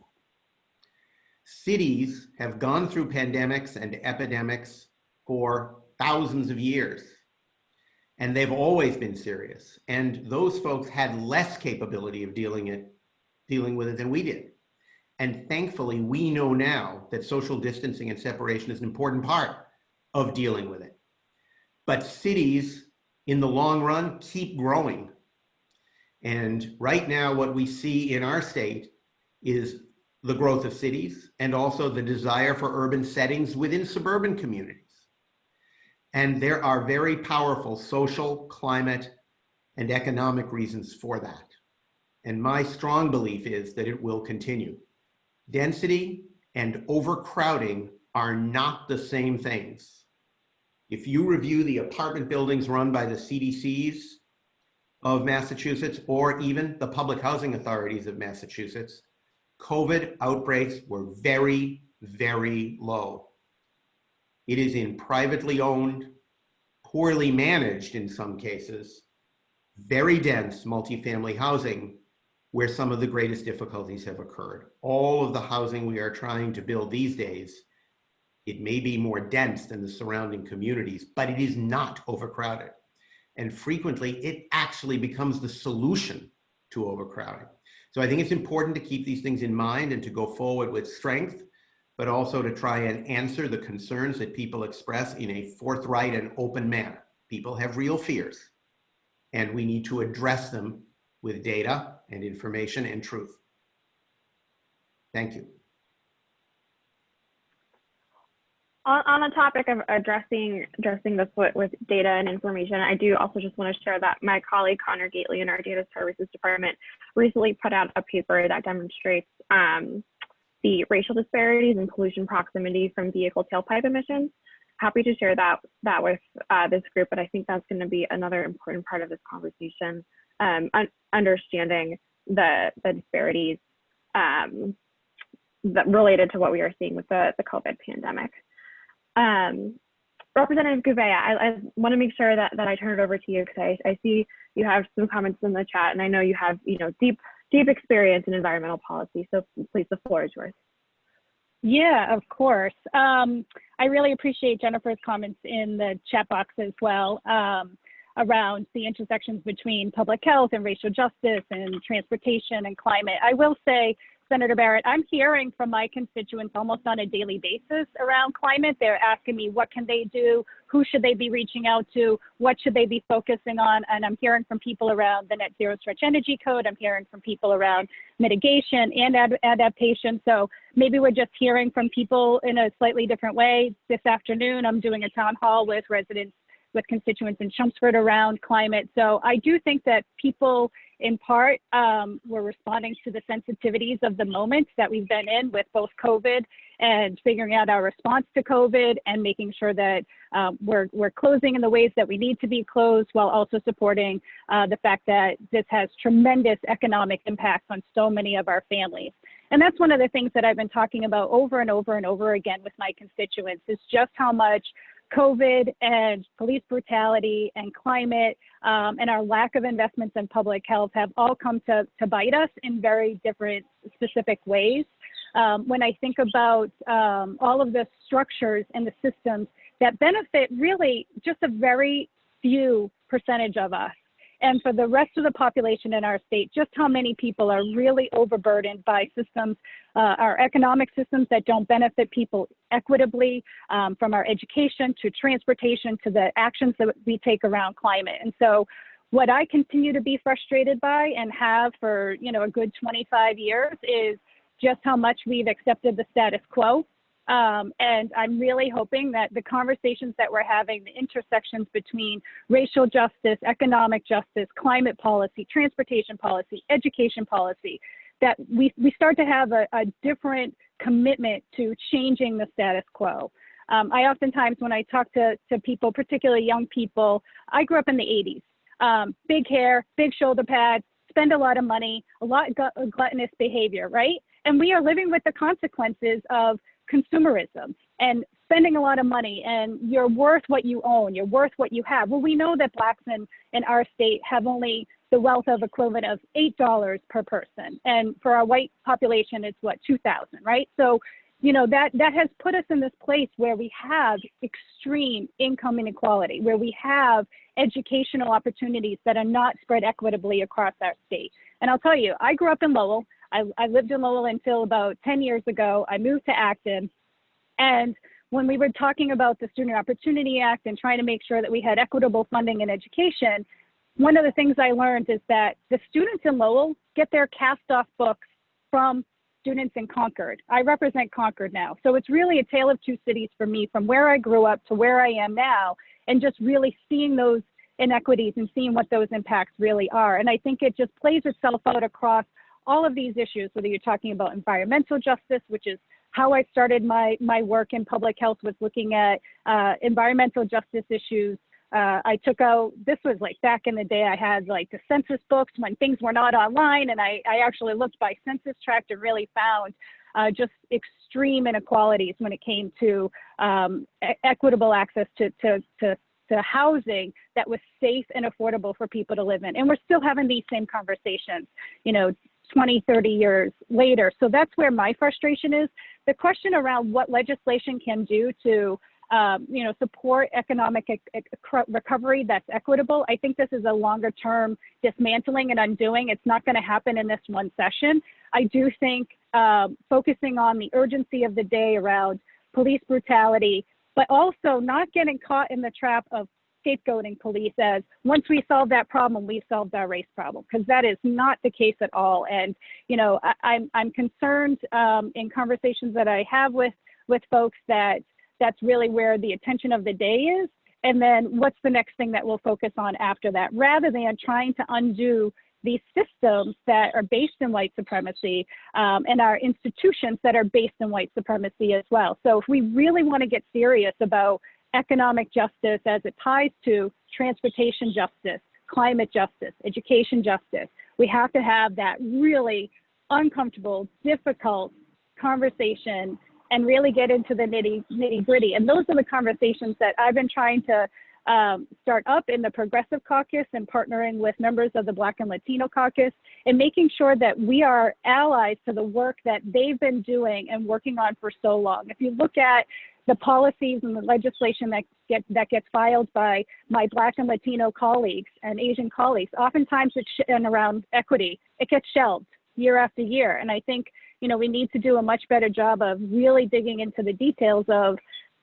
Cities have gone through pandemics and epidemics for thousands of years, and they've always been serious. And those folks had less capability of dealing with it than we did. And thankfully, we know now that social distancing and separation is an important part of dealing with it. But cities, in the long run, keep growing. And right now, what we see in our state is the growth of cities and also the desire for urban settings within suburban communities. And there are very powerful social, climate, and economic reasons for that. And my strong belief is that it will continue. Density and overcrowding are not the same things. If you review the apartment buildings run by the CDCs of Massachusetts, or even the public housing authorities of Massachusetts, COVID outbreaks were very, very low. It is in privately owned, poorly managed in some cases, very dense multifamily housing where some of the greatest difficulties have occurred. All of the housing we are trying to build these days, it may be more dense than the surrounding communities, but it is not overcrowded. And frequently, it actually becomes the solution to overcrowding. So I think it's important to keep these things in mind and to go forward with strength, but also to try and answer the concerns that people express in a forthright and open manner. People have real fears. and we need to address them with data and information and truth. Thank you. On the topic of addressing this with data and information, I do also just want to share that my colleague Connor Gately in our Data Services Department recently put out a paper that demonstrates the racial disparities in pollution proximity from vehicle tailpipe emissions. Happy to share that with this group, but I think that's going to be another important part of this conversation, understanding the disparities that related to what we are seeing with the COVID pandemic. Representative Gouveia, I want to make sure that I turn it over to you because I see you have some comments in the chat, and I know you have deep experience in environmental policy. So please, the floor is yours. Yeah, of course. I really appreciate Jennifer's comments in the chat box as well around the intersections between public health and racial justice and transportation and climate. I will say, Senator Barrett, I'm hearing from my constituents almost on a daily basis around climate. They're asking me, what can they do? Who should they be reaching out to? What should they be focusing on? And I'm hearing from people around the Net Zero Stretch Energy Code. I'm hearing from people around mitigation and adaptation. So maybe we're just hearing from people in a slightly different way. This afternoon, I'm doing a town hall with residents, with constituents in Chelmsford around climate. So I do think that people in part were responding to the sensitivities of the moment that we've been in with both COVID and figuring out our response to COVID and making sure that we're closing in the ways that we need to be closed while also supporting the fact that this has tremendous economic impacts on so many of our families. And that's one of the things that I've been talking about over and over and over again with my constituents is just how much COVID and police brutality and climate and our lack of investments in public health have all come to bite us in very different specific ways. When I think about all of the structures and the systems that benefit really just a very few percentage of us, and for the rest of the population in our state, just how many people are really overburdened by systems, our economic systems that don't benefit people equitably, from our education to transportation to the actions that we take around climate. And so what I continue to be frustrated by and have for a good 25 years is just how much we've accepted the status quo. And I'm really hoping that the conversations that we're having, the intersections between racial justice, economic justice, climate policy, transportation policy, education policy, that we start to have a different commitment to changing the status quo. I oftentimes, when I talk to people, particularly young people, I grew up in the 80s. Big hair, big shoulder pads, spend a lot of money, a lot of gluttonous behavior, right? And we are living with the consequences of consumerism and spending a lot of money, and you're worth what you own, you're worth what you have. Well, we know that Blacks in our state have only the wealth of equivalent of $8 per person. And for our white population, it's what, 2,000, right? So, that has put us in this place where we have extreme income inequality, where we have educational opportunities that are not spread equitably across our state. And I'll tell you, I grew up in Lowell. I lived in Lowell until about 10 years ago. I moved to Acton. And when we were talking about the Student Opportunity Act and trying to make sure that we had equitable funding in education, one of the things I learned is that the students in Lowell get their cast-off books from students in Concord. I represent Concord now. So it's really a tale of two cities for me, from where I grew up to where I am now, and just really seeing those inequities and seeing what those impacts really are. And I think it just plays itself out across all of these issues, whether you're talking about environmental justice, which is how I started my work in public health, was looking at environmental justice issues. I took out, this was like back in the day, I had like the census books when things were not online, and I actually looked by census tract and really found just extreme inequalities when it came to equitable access to housing that was safe and affordable for people to live in. And we're still having these same conversations, 20, 30 years later. So that's where my frustration is. The question around what legislation can do to support economic recovery that's equitable, I think this is a longer term dismantling and undoing. It's not going to happen in this one session. I do think focusing on the urgency of the day around police brutality, but also not getting caught in the trap of scapegoating police as once we solve that problem, we've solved our race problem, because that is not the case at all. And, you know, I'm concerned in conversations that I have with folks that that's really where the attention of the day is. And then what's the next thing that we'll focus on after that, rather than trying to undo these systems that are based in white supremacy and our institutions that are based in white supremacy as well. So if we really want to get serious about economic justice as it ties to transportation justice, climate justice, education justice, we have to have that really uncomfortable, difficult conversation and really get into the nitty gritty. And those are the conversations that I've been trying to start up in the Progressive Caucus and partnering with members of the Black and Latino Caucus and making sure that we are allies to the work that they've been doing and working on for so long. If you look at the policies and the legislation that gets filed by my Black and Latino colleagues and Asian colleagues, oftentimes and around equity, it gets shelved year after year. And I think, you know, we need to do a much better job of really digging into the details of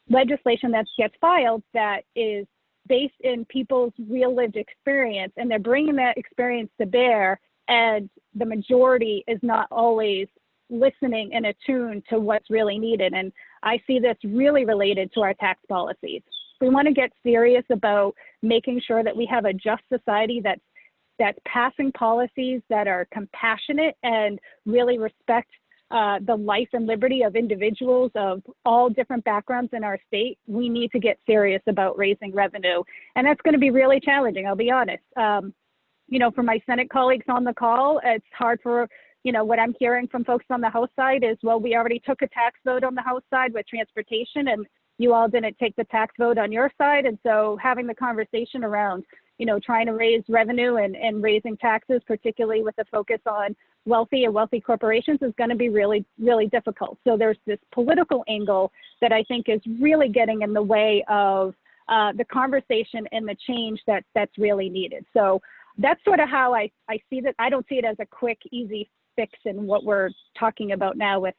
legislation that gets filed that is based in people's real lived experience, and they're bringing that experience to bear, and the majority is not always listening and attuned to what's really needed. And I see this really related to our tax policies. We want to get serious about making sure that we have a just society that's passing policies that are compassionate and really respect the life and liberty of individuals of all different backgrounds in our state. We need to get serious about raising revenue. And that's going to be really challenging, I'll be honest. You know, for my Senate colleagues on the call, it's hard for, you know, what I'm hearing from folks on the House side is, well, we already took a tax vote on the House side with transportation, and you all didn't take the tax vote on your side. And so having the conversation around, you know, trying to raise revenue and raising taxes, particularly with a focus on wealthy corporations, is going to be really, really difficult. So there's this political angle that I think is really getting in the way of the conversation and the change that's really needed. So that's sort of how I see that. I don't see it as a quick, easy fix in what we're talking about now with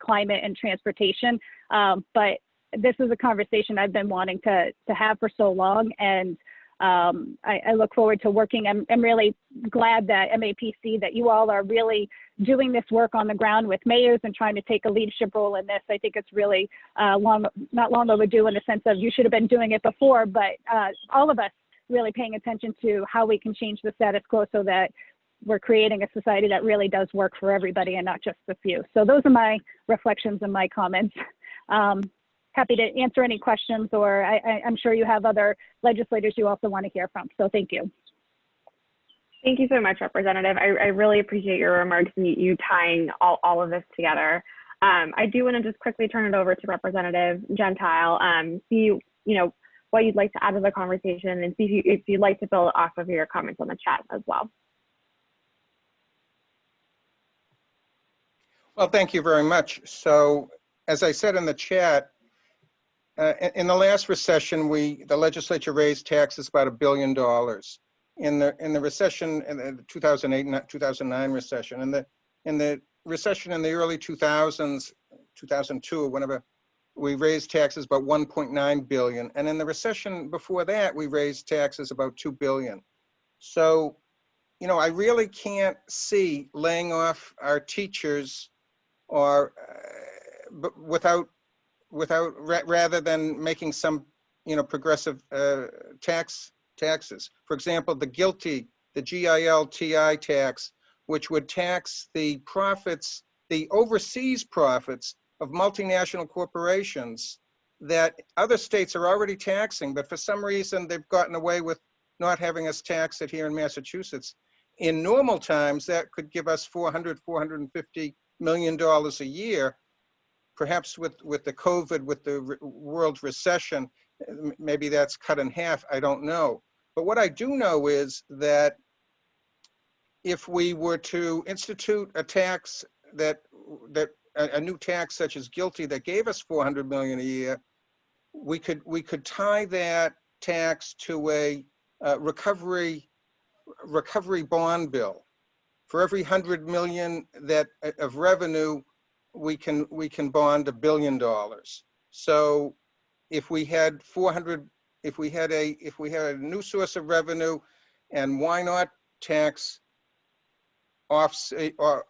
climate and transportation. But this is a conversation I've been wanting to have for so long. And I look forward to working. I'm really glad that MAPC, that you all are really doing this work on the ground with mayors and trying to take a leadership role in this. I think it's really not long overdue, in the sense of you should have been doing it before, but all of us really paying attention to how we can change the status quo so that we're creating a society that really does work for everybody and not just the few. So those are my reflections and my comments. Happy to answer any questions, or I'm sure you have other legislators you also want to hear from. So thank you. Thank you so much, Representative. I really appreciate your remarks and you tying all of this together. I do want to just quickly turn it over to Representative Gentile, see what you'd like to add to the conversation, and see if you'd like to build off of your comments on the chat as well. Well, thank you very much. So, as I said in the chat, in the last recession, the legislature raised taxes about $1 billion. In the recession, in the 2008, 2009 recession, in the recession in the early 2000s, 2002 or whenever, we raised taxes about 1.9 billion. And in the recession before that, we raised taxes about 2 billion. So, you know, I really can't see laying off our teachers or rather than making some, you know, progressive taxes. For example, the GIL-TI tax, which would tax the profits, the overseas profits of multinational corporations that other states are already taxing, but for some reason they've gotten away with not having us tax it here in Massachusetts. In normal times, that could give us $450 million a year. Perhaps with the COVID, with the world recession, maybe that's cut in half, I don't know. But what I do know is that if we were to institute a tax a new tax such as GILTI that gave us $400 million a year, we could tie that tax to a recovery bond bill. For every 100 million of revenue, we can bond $1 billion. So if we had if we had a new source of revenue, and why not tax offshore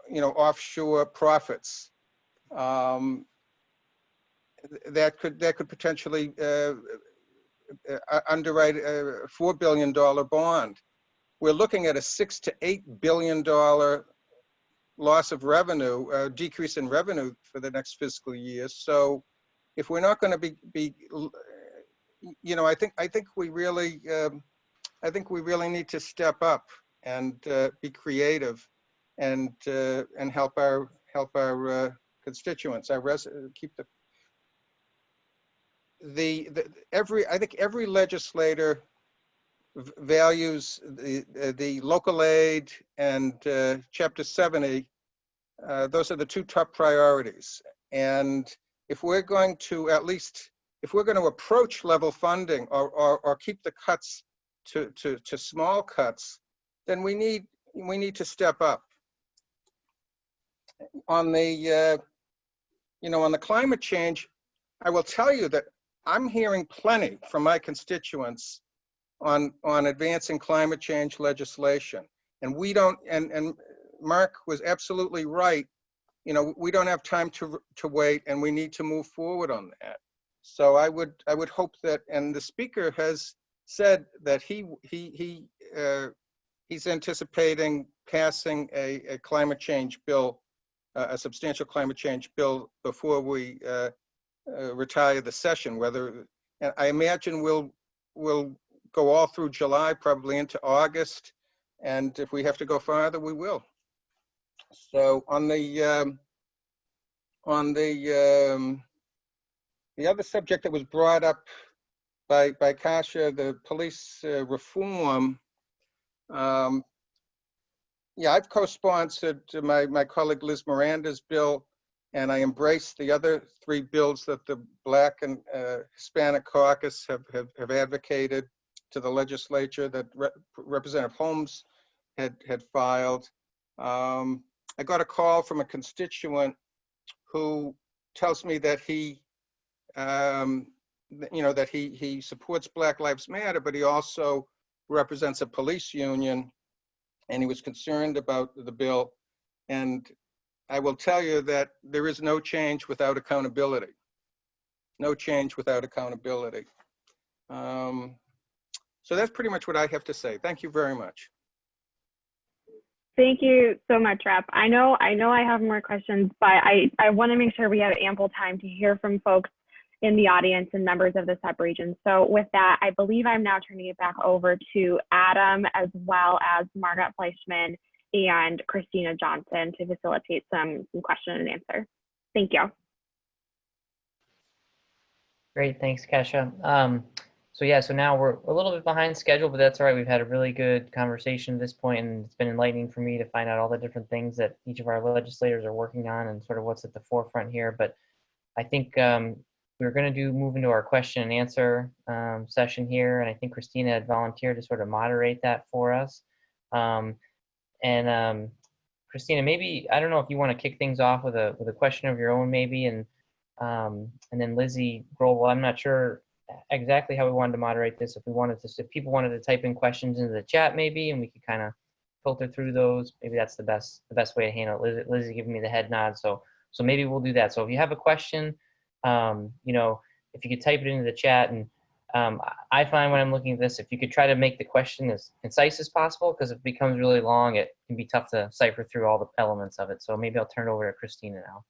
profits? That could potentially underwrite a $4 billion bond. We're looking at a $6 to $8 billion loss of revenue, decrease in revenue for the next fiscal year. So if we're not going to be I think we really need to step up and be creative and help our constituents, keep I think every legislator values the local aid and Chapter 70. Those are the two top priorities. And if we're going to approach level funding or keep the cuts to small cuts, then we need to step up. On the on the climate change, I will tell you that I'm hearing plenty from my constituents on advancing climate change legislation, and we don't. And Mark was absolutely right. We don't have time to wait, and we need to move forward on that. So I would hope that, and the speaker has said that he's anticipating passing a climate change bill, a substantial climate change bill before we retire the session. And I imagine we'll go all through July, probably into August, and if we have to go farther, we will. So on the other subject that was brought up by Kasia, the police reform. Yeah, I've co-sponsored my colleague Liz Miranda's bill, and I embrace the other three bills that the Black and Hispanic caucus have advocated to the legislature that Representative Holmes had filed. I got a call from a constituent who tells me that he supports Black Lives Matter, but he also represents a police union, and he was concerned about the bill. And I will tell you that there is no change without accountability. No change without accountability. So that's pretty much what I have to say. Thank you very much. Thank you so much, Rep. I know I have more questions, but I want to make sure we have ample time to hear from folks in the audience and members of the sub-region. So with that, I believe I'm now turning it back over to Adam, as well as Margaret Fleischman and Christina Johnson, to facilitate some question and answer. Thank you. Great, thanks, Kasia. So now we're a little bit behind schedule, but that's all right. We've had a really good conversation at this point, and it's been enlightening for me to find out all the different things that each of our legislators are working on and sort of what's at the forefront here. But I think we're going to move into our question and answer session here, and I think Christina had volunteered to sort of moderate that for us. Christina, maybe, I don't know if you want to kick things off with a question of your own, maybe, and then Lizzi Grobel, I'm not sure exactly how we wanted to moderate this. If people wanted to type in questions into the chat, maybe, and we could kind of filter through those, maybe that's the best way to handle it. Lizzi giving me the head nod, so maybe we'll do that. So if you have a question, if you could type it into the chat, and I find when I'm looking at this, if you could try to make the question as concise as possible, because if it becomes really long, it can be tough to cipher through all the elements of it. So maybe I'll turn it over to Christina now.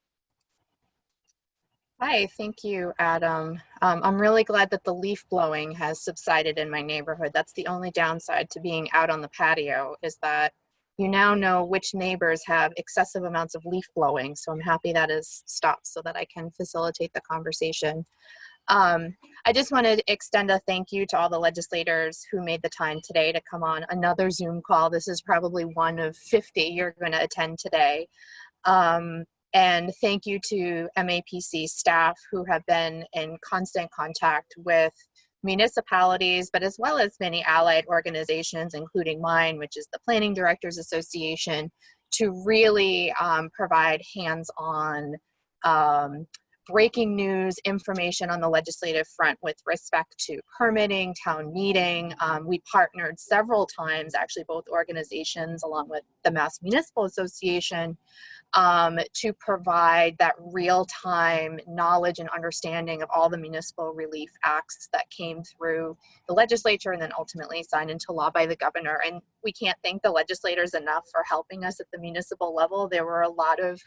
Hi, thank you, Adam. I'm really glad that the leaf blowing has subsided in my neighborhood. That's the only downside to being out on the patio, is that you now know which neighbors have excessive amounts of leaf blowing. So I'm happy that has stopped so that I can facilitate the conversation. I just want to extend a thank you to all the legislators who made the time today to come on another Zoom call. This is probably one of 50 you're going to attend today. And thank you to MAPC staff who have been in constant contact with municipalities, but as well as many allied organizations, including mine, which is the Planning Directors Association, to really provide hands-on breaking news information on the legislative front with respect to permitting, town meeting. We partnered several times, actually both organizations along with the Mass Municipal Association, to provide that real-time knowledge and understanding of all the municipal relief acts that came through the legislature and then ultimately signed into law by the governor. And we can't thank the legislators enough for helping us at the municipal level. There were a lot of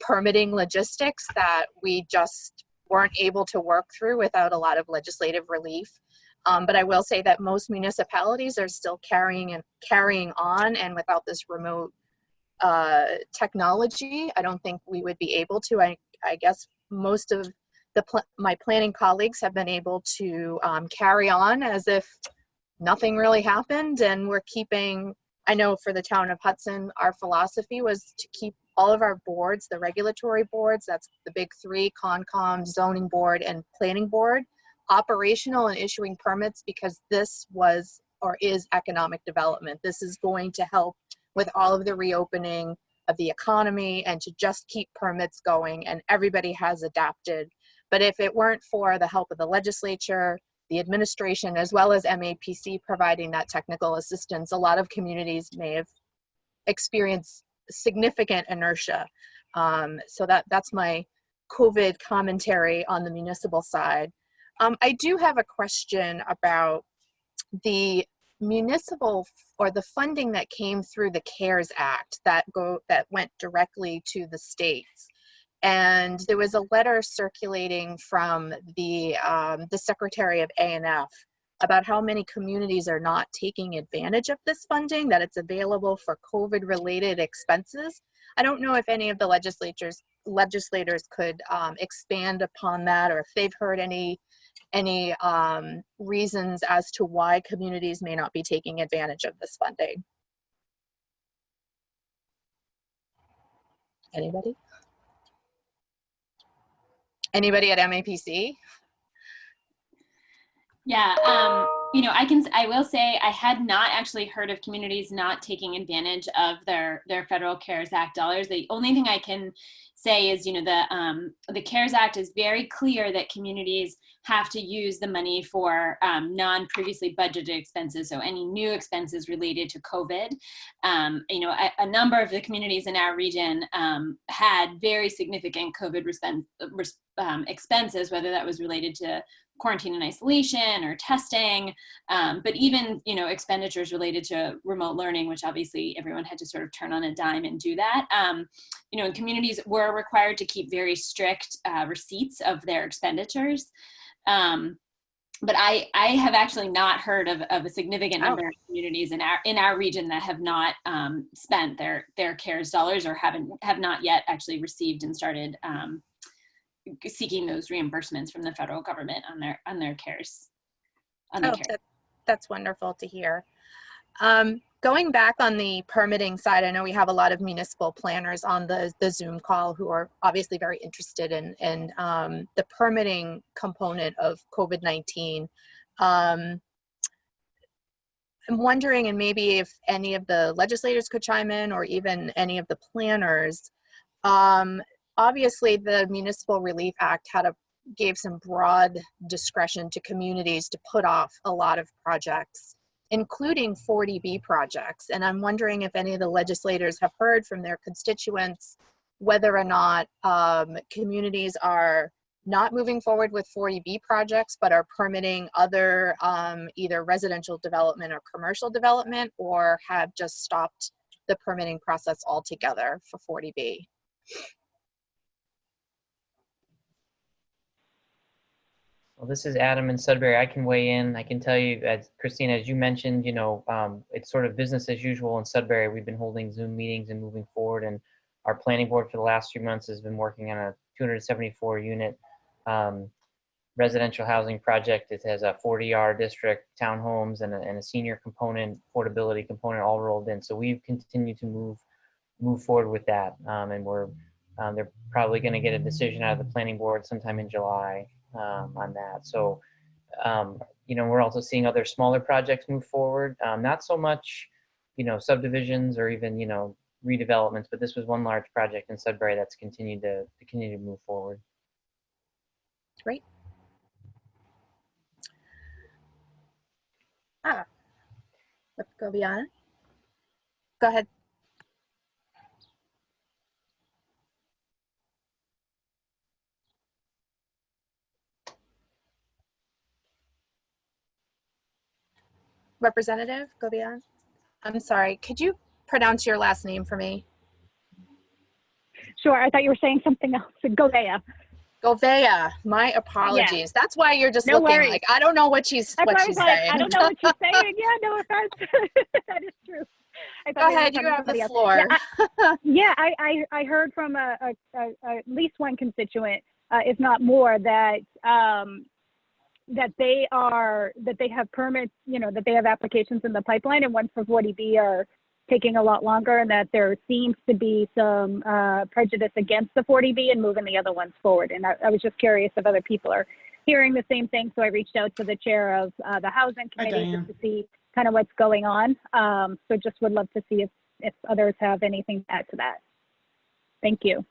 permitting logistics that we just weren't able to work through without a lot of legislative relief. But I will say that most municipalities are still carrying on, and without this remote technology, I don't think we would be able to. I guess most of my planning colleagues have been able to carry on as if nothing really happened, and we're keeping, I know for the town of Hudson, our philosophy was to keep all of our boards, the regulatory boards, that's the big three, Concom, zoning board, and planning board, operational and issuing permits, because this was or is economic development. This is going to help with all of the reopening of the economy and to just keep permits going, and everybody has adapted. But if it weren't for the help of the legislature, the administration, as well as MAPC providing that technical assistance, a lot of communities may have experienced significant inertia. So that's my COVID commentary on the municipal side. I do have a question about the municipal or the funding that came through the CARES Act that went directly to the states. And there was a letter circulating from the Secretary of A&F about how many communities are not taking advantage of this funding, that it's available for COVID-related expenses. I don't know if any of the legislators could expand upon that, or if they've heard any reasons as to why communities may not be taking advantage of this funding. Anybody? Anybody at MAPC? Yeah, I will say I had not actually heard of communities not taking advantage of their federal CARES Act dollars. The only thing I can say is, the CARES Act is very clear that communities have to use the money for non-previously budgeted expenses, so any new expenses related to COVID. A number of the communities in our region had very significant COVID expenses, whether that was related to quarantine and isolation or testing, but even, expenditures related to remote learning, which obviously everyone had to sort of turn on a dime and do that. And communities were required to keep very strict receipts of their expenditures. But I have actually not heard of a significant number of communities in our region that have not spent their CARES dollars or have not yet actually received and started seeking those reimbursements from the federal government on their CARES. That's wonderful to hear. Going back on the permitting side, I know we have a lot of municipal planners on the Zoom call who are obviously very interested in the permitting component of COVID-19. I'm wondering, and maybe if any of the legislators could chime in, or even any of the planners, obviously the Municipal Relief Act gave some broad discretion to communities to put off a lot of projects, including 40B projects. And I'm wondering if any of the legislators have heard from their constituents whether or not communities are not moving forward with 40B projects, but are permitting other either residential development or commercial development, or have just stopped the permitting process altogether for 40B. Well, this is Adam in Sudbury. I can weigh in. I can tell you, as Christina, as you mentioned, it's sort of business as usual in Sudbury. We've been holding Zoom meetings and moving forward, and our planning board for the last few months has been working on a 274 unit residential housing project. It has a 40R district, townhomes, and a senior component, affordability component, all rolled in. So we've continued to move forward with that, and they're probably going to get a decision out of the planning board sometime in July. On that. So, we're also seeing other smaller projects move forward. Not so much, subdivisions or even, redevelopments, but this was one large project in Sudbury that's continued to move forward. Great. Let's go beyond. Go ahead. Representative Gouveia. I'm sorry, could you pronounce your last name for me? Sure, I thought you were saying something else. Gouveia. Gouveia, my apologies. Yes. That's why you're just No looking worries. like, I don't know what she's That's why I was like, saying. I don't know what she's saying. Yeah, no offense. That is true. I thought Go maybe ahead, you you were have talking the to somebody else. floor. Yeah, I heard from at least one constituent, if not more, that that they have permits, that they have applications in the pipeline, and ones for 40B are taking a lot longer, and that there seems to be some prejudice against the 40B and moving the other ones forward. And I was just curious if other people are hearing the same thing, so I reached out to the chair of the housing committee just to see kind of what's going on. So just would love to see if others have anything to add to that. Thank you.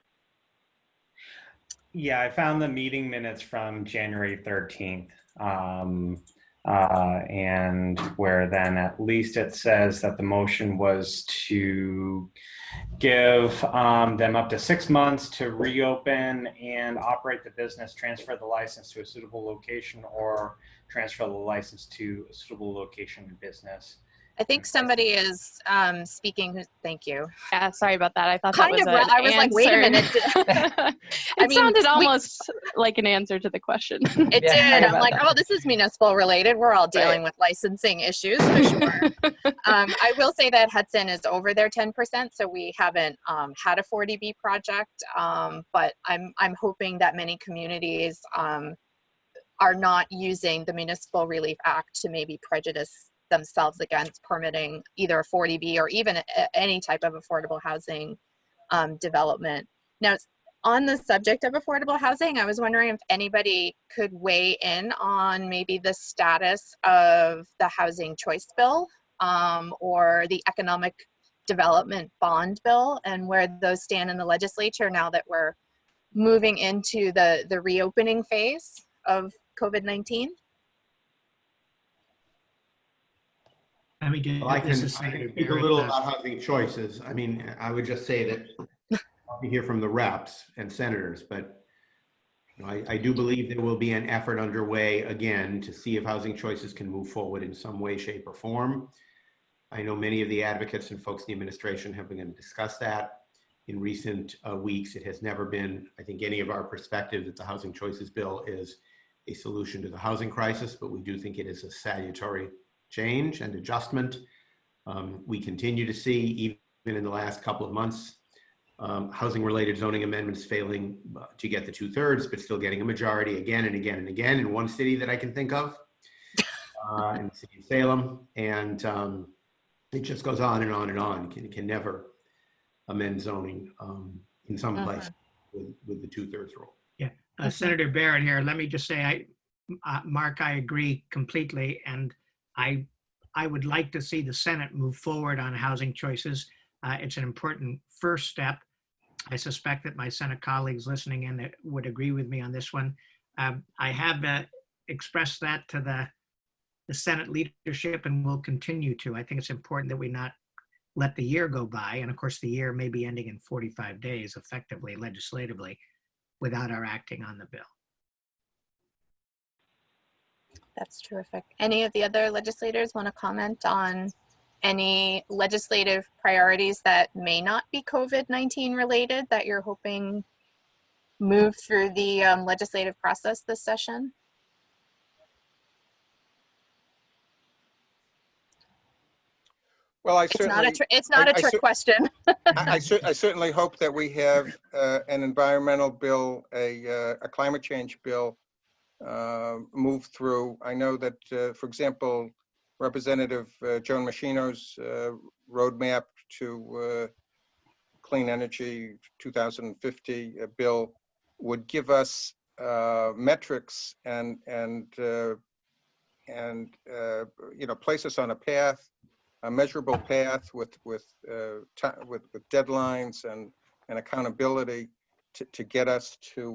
Yeah, I found the meeting minutes from January 13th. And where then at least it says that the motion was to give them up to 6 months to reopen and operate the business, transfer the license to a suitable location, or transfer the license to a suitable location and business. I think somebody is speaking. Thank you. Yeah, sorry about that. I thought Kind that was of. I was like, wait a minute. It sounded almost like an answer to the question. It did. I'm like, oh, this is municipal related. We're all dealing with licensing issues for sure. I will say that Hudson is over their 10%, so we haven't had a 40B project. But I'm hoping that many communities are not using the Municipal Relief Act to maybe prejudice themselves against permitting either a 40B or even any type of affordable housing development. Now, on the subject of affordable housing, I was wondering if anybody could weigh in on maybe the status of the housing choice bill or the economic development bond bill, and where those stand in the legislature now that we're moving into the reopening phase of COVID-19. I can speak a little about housing choices. I mean, I would just say that I'll be here from the reps and senators, but I do believe there will be an effort underway again to see if housing choices can move forward in some way, shape, or form. I know many of the advocates and folks in the administration have been going to discuss that in recent weeks. It has never been, I think, any of our perspective that the housing choices bill is a solution to the housing crisis, but we do think it is a salutary change and adjustment. We continue to see, even in the last couple of months, housing related zoning amendments failing to get the 2/3, but still getting a majority again and again and again in one city that I can think of, in the city of Salem. And it just goes on and on and on. Can never amend zoning in some place with the 2/3 rule. Yeah, Senator Barrett here. Let me just say, Mark, I agree completely. And I would like to see the Senate move forward on housing choices. It's an important first step. I suspect that my Senate colleagues listening in would agree with me on this one. I have expressed that to the Senate leadership and will continue to. I think it's important that we not let the year go by. And of course, the year may be ending in 45 days effectively, legislatively, without our acting on the bill. That's terrific. Any of the other legislators want to comment on any legislative priorities that may not be COVID-19 related that you're hoping move through the legislative process this session? Well, it's not a trick question. I certainly hope that we have an environmental bill, a climate change bill move through. I know that, for example, Representative Joan Machino's roadmap to clean energy 2050 bill would give us metrics and place us on a path, a measurable path with deadlines and accountability to get us to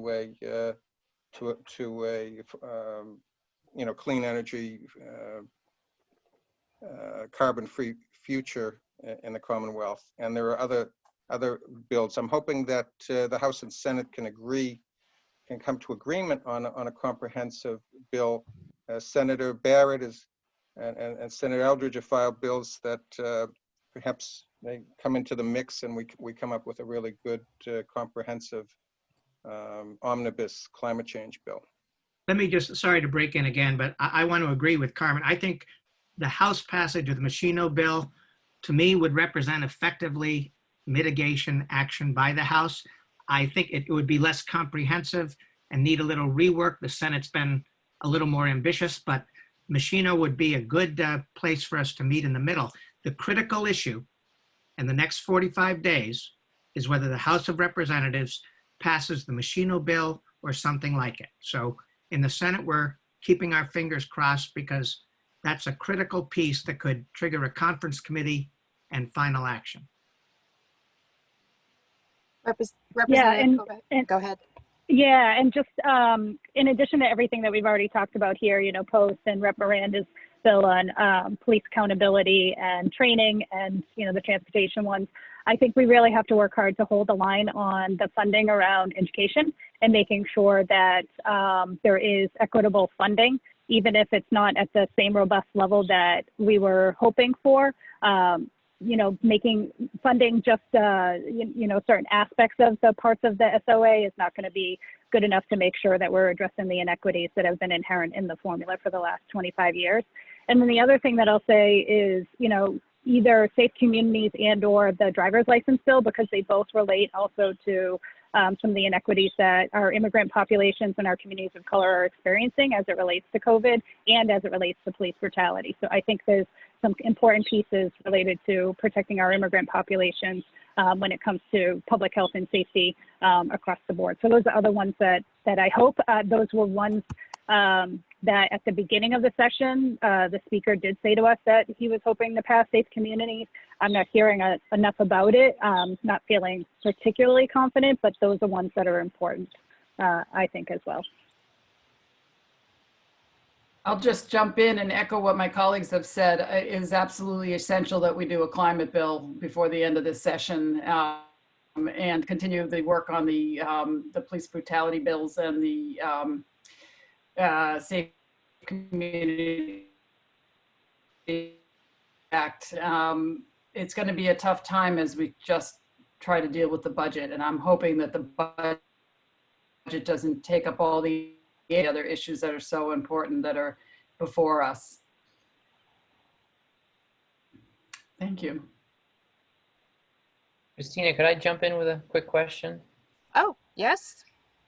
to a clean energy, carbon-free future in the Commonwealth. And there are other bills. I'm hoping that the House and Senate can come to agreement on a comprehensive bill. Senator Barrett and Senator Eldridge have filed bills that perhaps they come into the mix and we come up with a really good comprehensive omnibus climate change bill. Let me just, sorry to break in again, but I want to agree with Carmen. I think the House passage of the Machino bill, to me, would represent effectively mitigation action by the House. I think it would be less comprehensive and need a little rework. The Senate's been a little more ambitious, but Machino would be a good place for us to meet in the middle. The critical issue in the next 45 days is whether the House of Representatives passes the Machino bill or something like it. So in the Senate, we're keeping our fingers crossed because that's a critical piece that could trigger a conference committee and final action. Representative Gouveia, go ahead. Yeah, and just in addition to everything that we've already talked about here, post and Rep. Miranda's bill on police accountability and training and, the transportation ones, I think we really have to work hard to hold the line on the funding around education and making sure that there is equitable funding, even if it's not at the same robust level that we were hoping for. Making funding just, certain aspects of the parts of the SOA is not going to be good enough to make sure that we're addressing the inequities that have been inherent in the formula for the last 25 years. And then the other thing that I'll say is, either safe communities and or the driver's license bill, because they both relate also to some of the inequities that our immigrant populations and our communities of color are experiencing as it relates to COVID and as it relates to police brutality. So I think there's some important pieces related to protecting our immigrant populations when it comes to public health and safety across the board. So those are other ones that I hope. Those were ones that at the beginning of the session, the speaker did say to us that he was hoping to pass safe communities. I'm not hearing enough about it, not feeling particularly confident, but those are ones that are important, I think, as well. I'll just jump in and echo what my colleagues have said. It is absolutely essential that we do a climate bill before the end of this session and continue the work on the police brutality bills and the Safe Community Act. It's going to be a tough time as we just try to deal with the budget, and I'm hoping that the budget doesn't take up all the other issues that are so important that are before us. Thank you. Christina, could I jump in with a quick question? Oh, yes.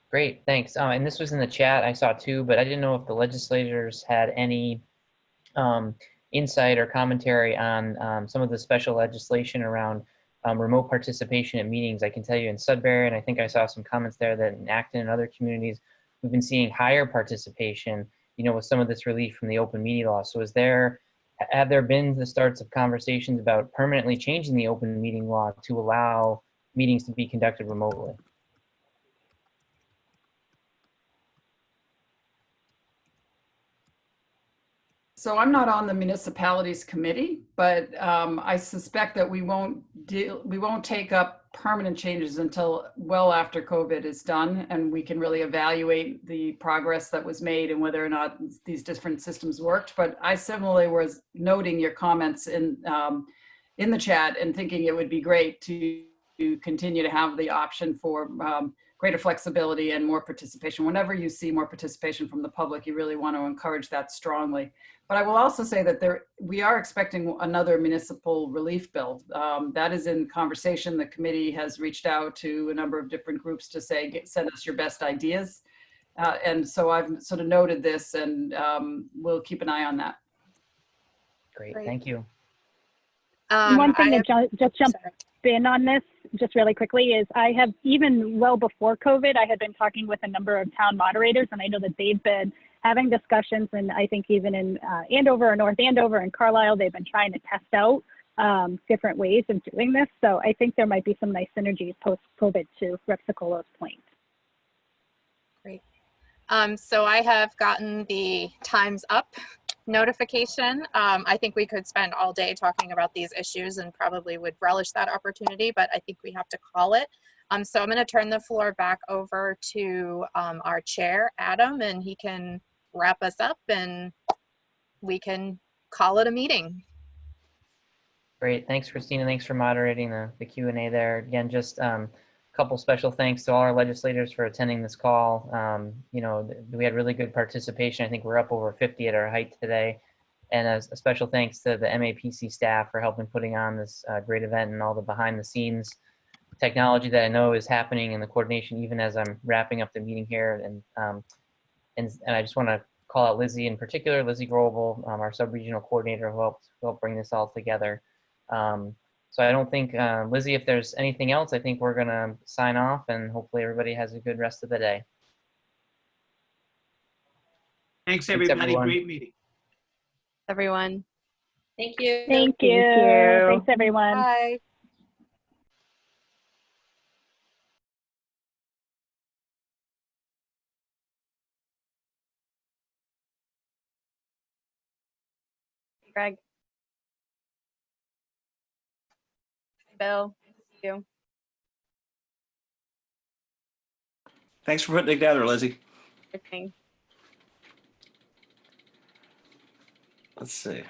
Great, thanks. And this was in the chat, I saw too, but I didn't know if the legislators had any insight or commentary on some of the special legislation around remote participation at meetings. I can tell you in Sudbury, and I think I saw some comments there that in Acton and other communities, we've been seeing higher participation, with some of this relief from the open meeting law. So have there been the starts of conversations about permanently changing the open meeting law to allow meetings to be conducted remotely? So I'm not on the municipalities committee, but I suspect that we won't take up permanent changes until well after COVID is done, and we can really evaluate the progress that was made and whether or not these different systems worked. But I similarly was noting your comments in the chat and thinking it would be great to continue to have the option for greater flexibility and more participation. Whenever you see more participation from the public, you really want to encourage that strongly. But I will also say that we are expecting another municipal relief bill. That is in conversation. The committee has reached out to a number of different groups to say, send us your best ideas. And so I've sort of noted this, and we'll keep an eye on that. Great, thank you. One thing that just jumped in on this, just really quickly, is I have, even well before COVID, I had been talking with a number of town moderators, and I know that they've been having discussions, and I think even in Andover or North Andover and Carlisle, they've been trying to test out different ways of doing this. So I think there might be some nice synergies post-COVID to Rep. Ciccolo's point. Great. So I have gotten the time's up notification. I think we could spend all day talking about these issues and probably would relish that opportunity, but I think we have to call it. So I'm going to turn the floor back over to our chair, Adam, and he can wrap us up and we can call it a meeting. Great. Thanks, Christina. Thanks for moderating the Q&A there. Again, just a couple special thanks to all our legislators for attending this call. You know, we had really good participation. I think we're up over 50 at our height today. And a special thanks to the MAPC staff for helping putting on this great event and all the behind the scenes technology that I know is happening in the coordination even as I'm wrapping up the meeting here. And I just want to call out Lizzi in particular, Lizzi Grobel, our sub-regional coordinator who helped bring this all together. So I don't think, Lizzi, if there's anything else, I think we're going to sign off and hopefully everybody has a good rest of the day. Thanks, everybody. Everyone. Great meeting. Everyone. Thank you. Thank you. Thank you. Thanks, everyone. Bye. Greg. Bill. Thank you. Thanks for putting it together, Lizzie. Everything. Let's see.